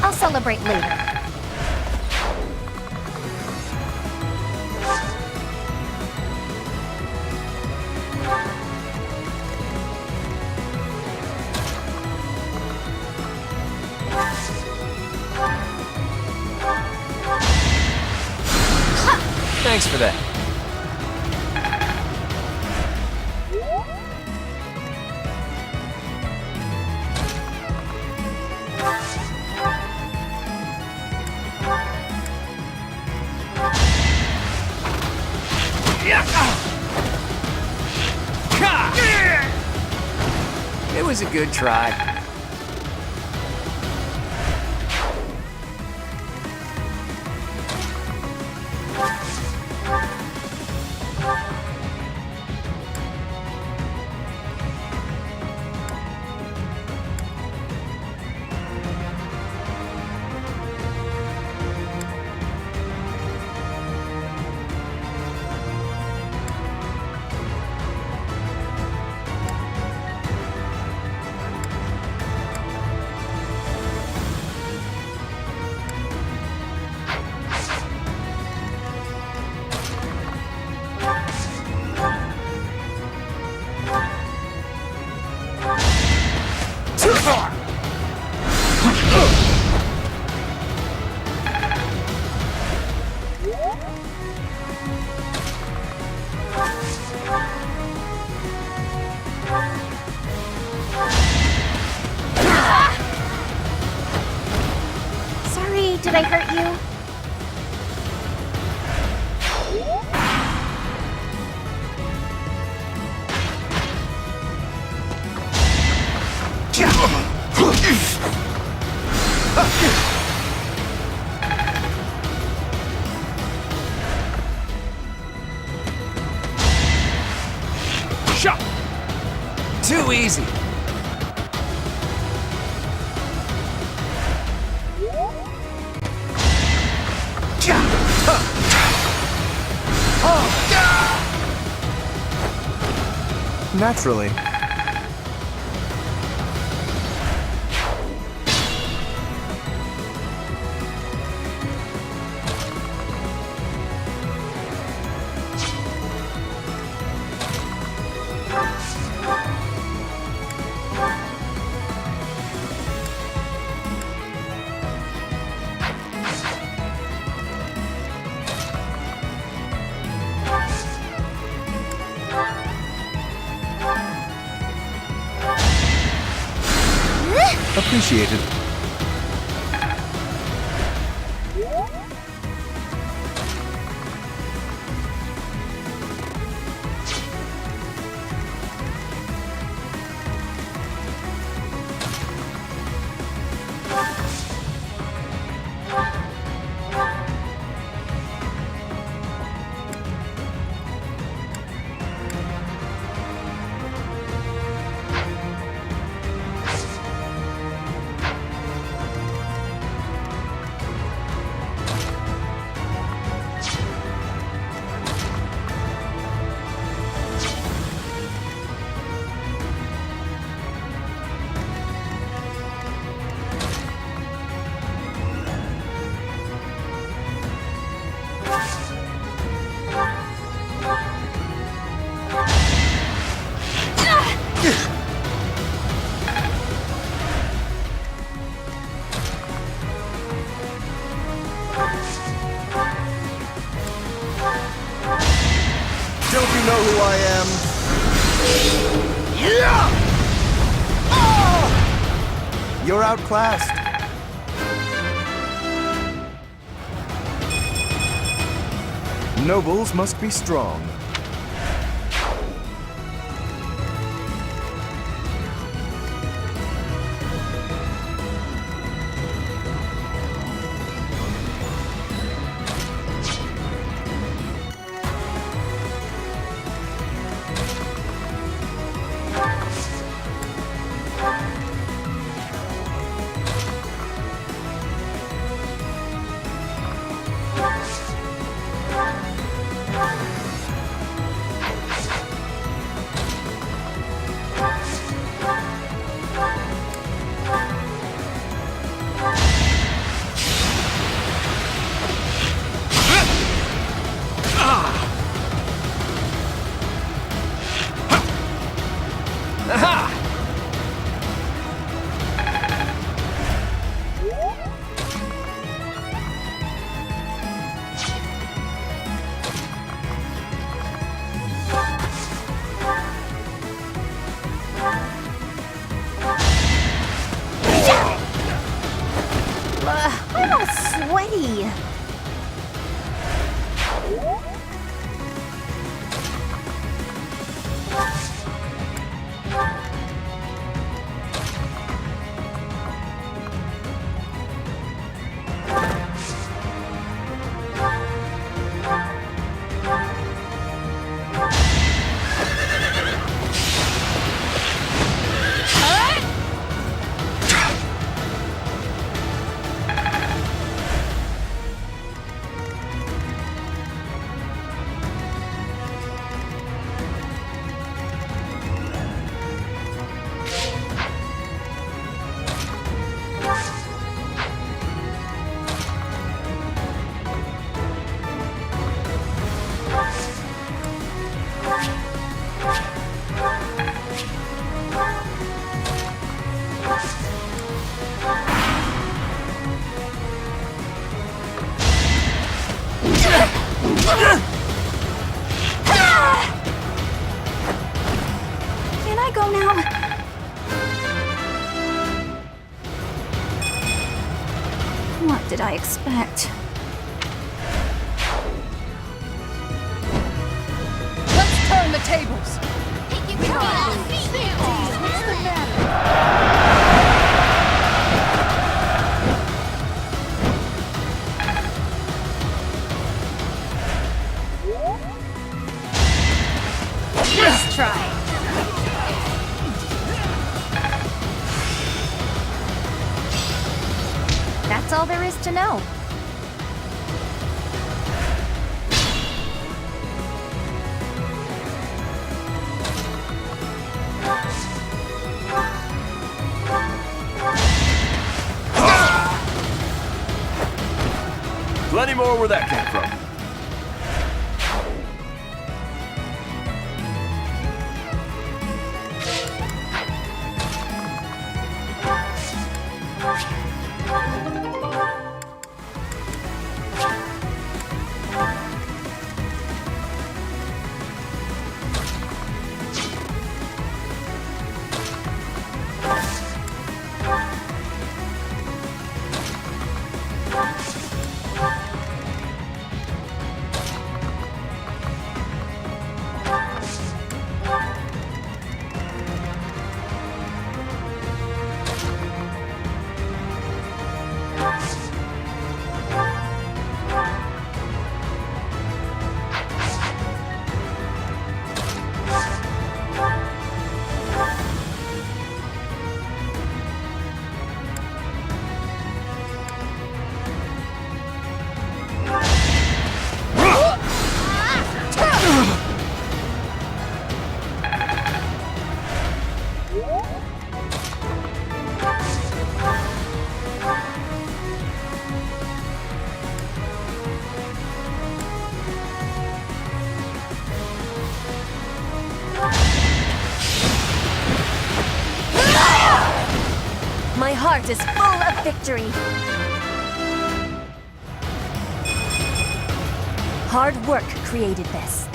I'll celebrate later. Thanks for that. It was a good try. Sorry, did I hurt you? Shot! Too easy. Naturally. Appreciated. I am. You're outclassed. Nobles must be strong. I'm all sweaty. Can I go now? What did I expect? Let's turn the tables! What's the matter? Let's try. That's all there is to know. Plenty more where that came from. My heart is full of victory. Hard work created this.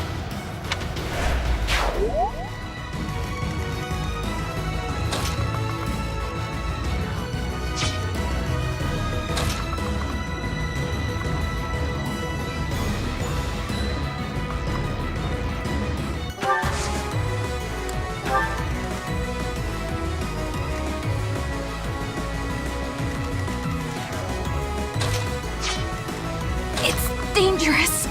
dangerous.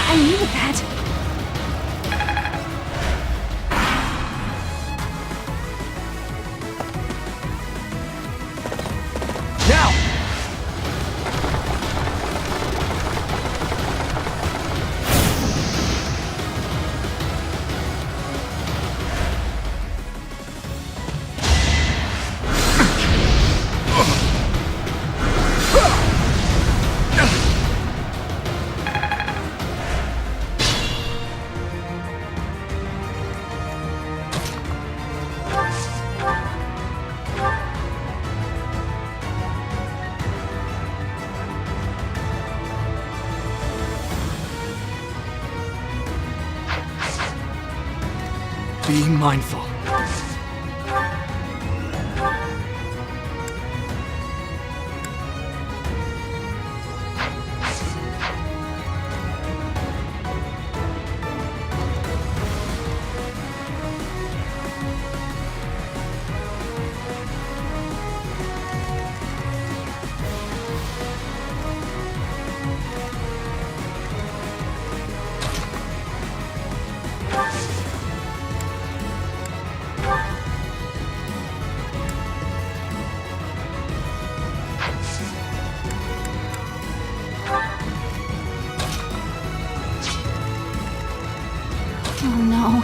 I needed that. Now! Be mindful. Oh no.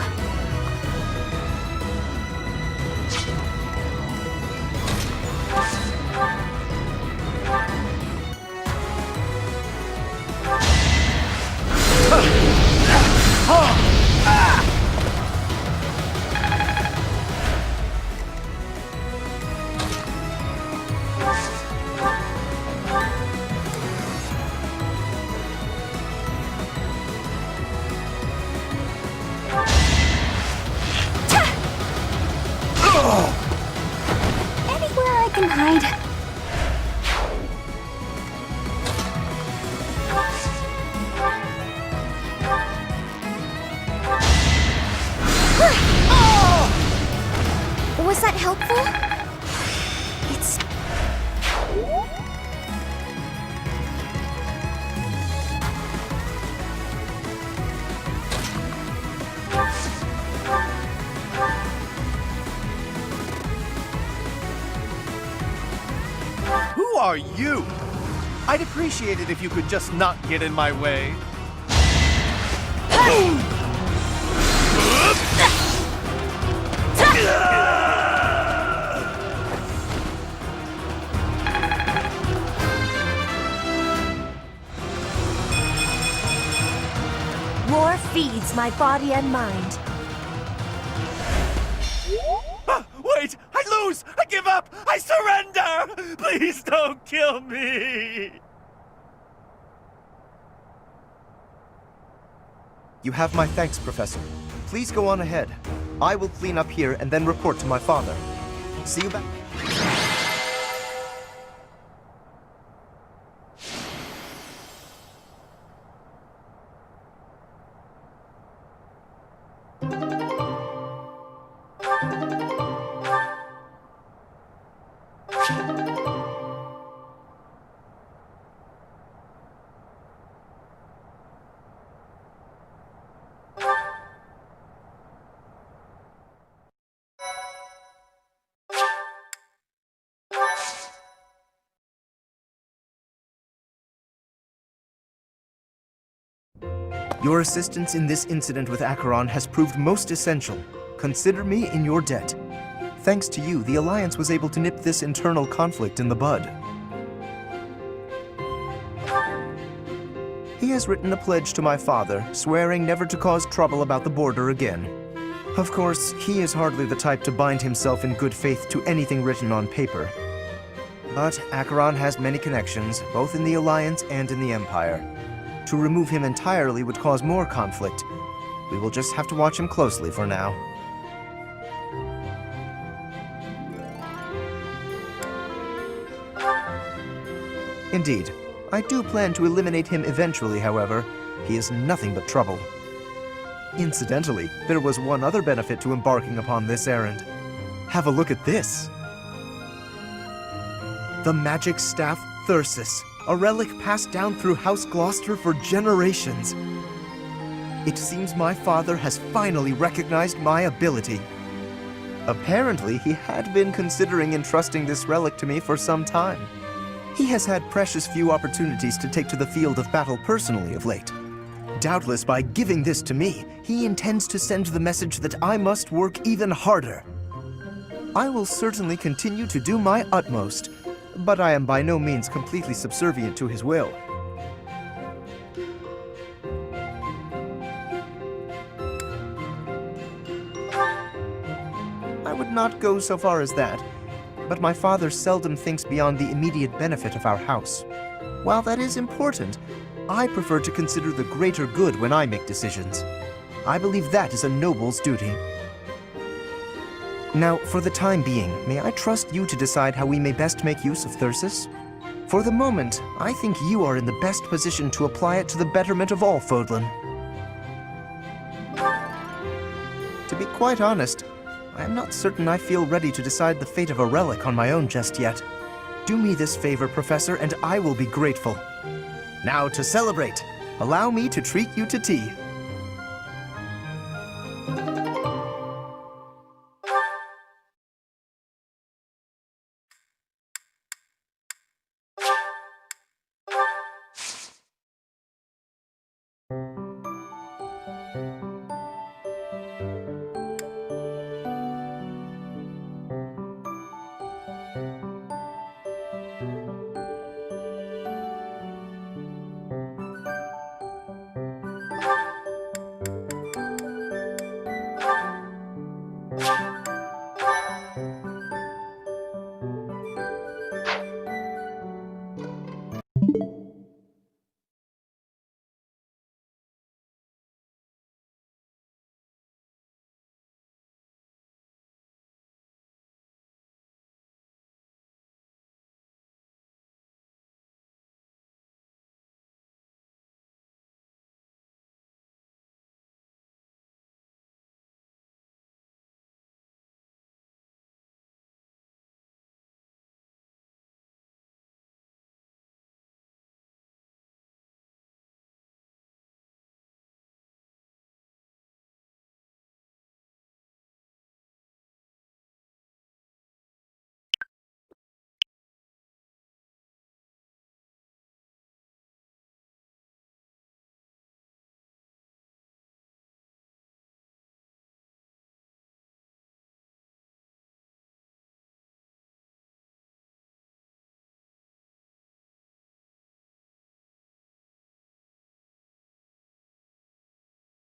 Anywhere I can hide. Was that helpful? It's... Who are you? I'd appreciate it if you could just not get in my way. War feeds my body and mind. Wait! I lose! I give up! I surrender! Please don't kill me! You have my thanks, Professor. Please go on ahead. I will clean up here and then report to my father. See you back. Your assistance in this incident with Acheron has proved most essential. Consider me in your debt. Thanks to you, the Alliance was able to nip this internal conflict in the bud. He has written a pledge to my father, swearing never to cause trouble about the border again. Of course, he is hardly the type to bind himself in good faith to anything written on paper. But Acheron has many connections, both in the Alliance and in the Empire. to remove him entirely would cause more conflict. We will just have to watch him closely for now. Indeed, I do plan to eliminate him eventually, however. He is nothing but trouble. Incidentally, there was one other benefit to embarking upon this errand. Have a look at this. The magic staff Thyrsus, a relic passed down through House Gloucester for generations. It seems my father has finally recognized my ability. Apparently, he had been considering entrusting this relic to me for some time. He has had precious few opportunities to take to the field of battle personally of late. Doubtless, by giving this to me, he intends to send the message that I must work even harder. I will certainly continue to do my utmost, but I am by no means completely subservient to his will. I would not go so far as that, but my father seldom thinks beyond the immediate benefit of our house. While that is important, I prefer to consider the greater good when I make decisions. I believe that is a noble's duty. Now, for the time being, may I trust you to decide how we may best make use of Thyrsus? For the moment, I think you are in the best position to apply it to the betterment of all Fodlan. To be quite honest, I am not certain I feel ready to decide the fate of a relic on my own just yet. Do me this favor, Professor, and I will be grateful. Now, to celebrate, allow me to treat you to tea.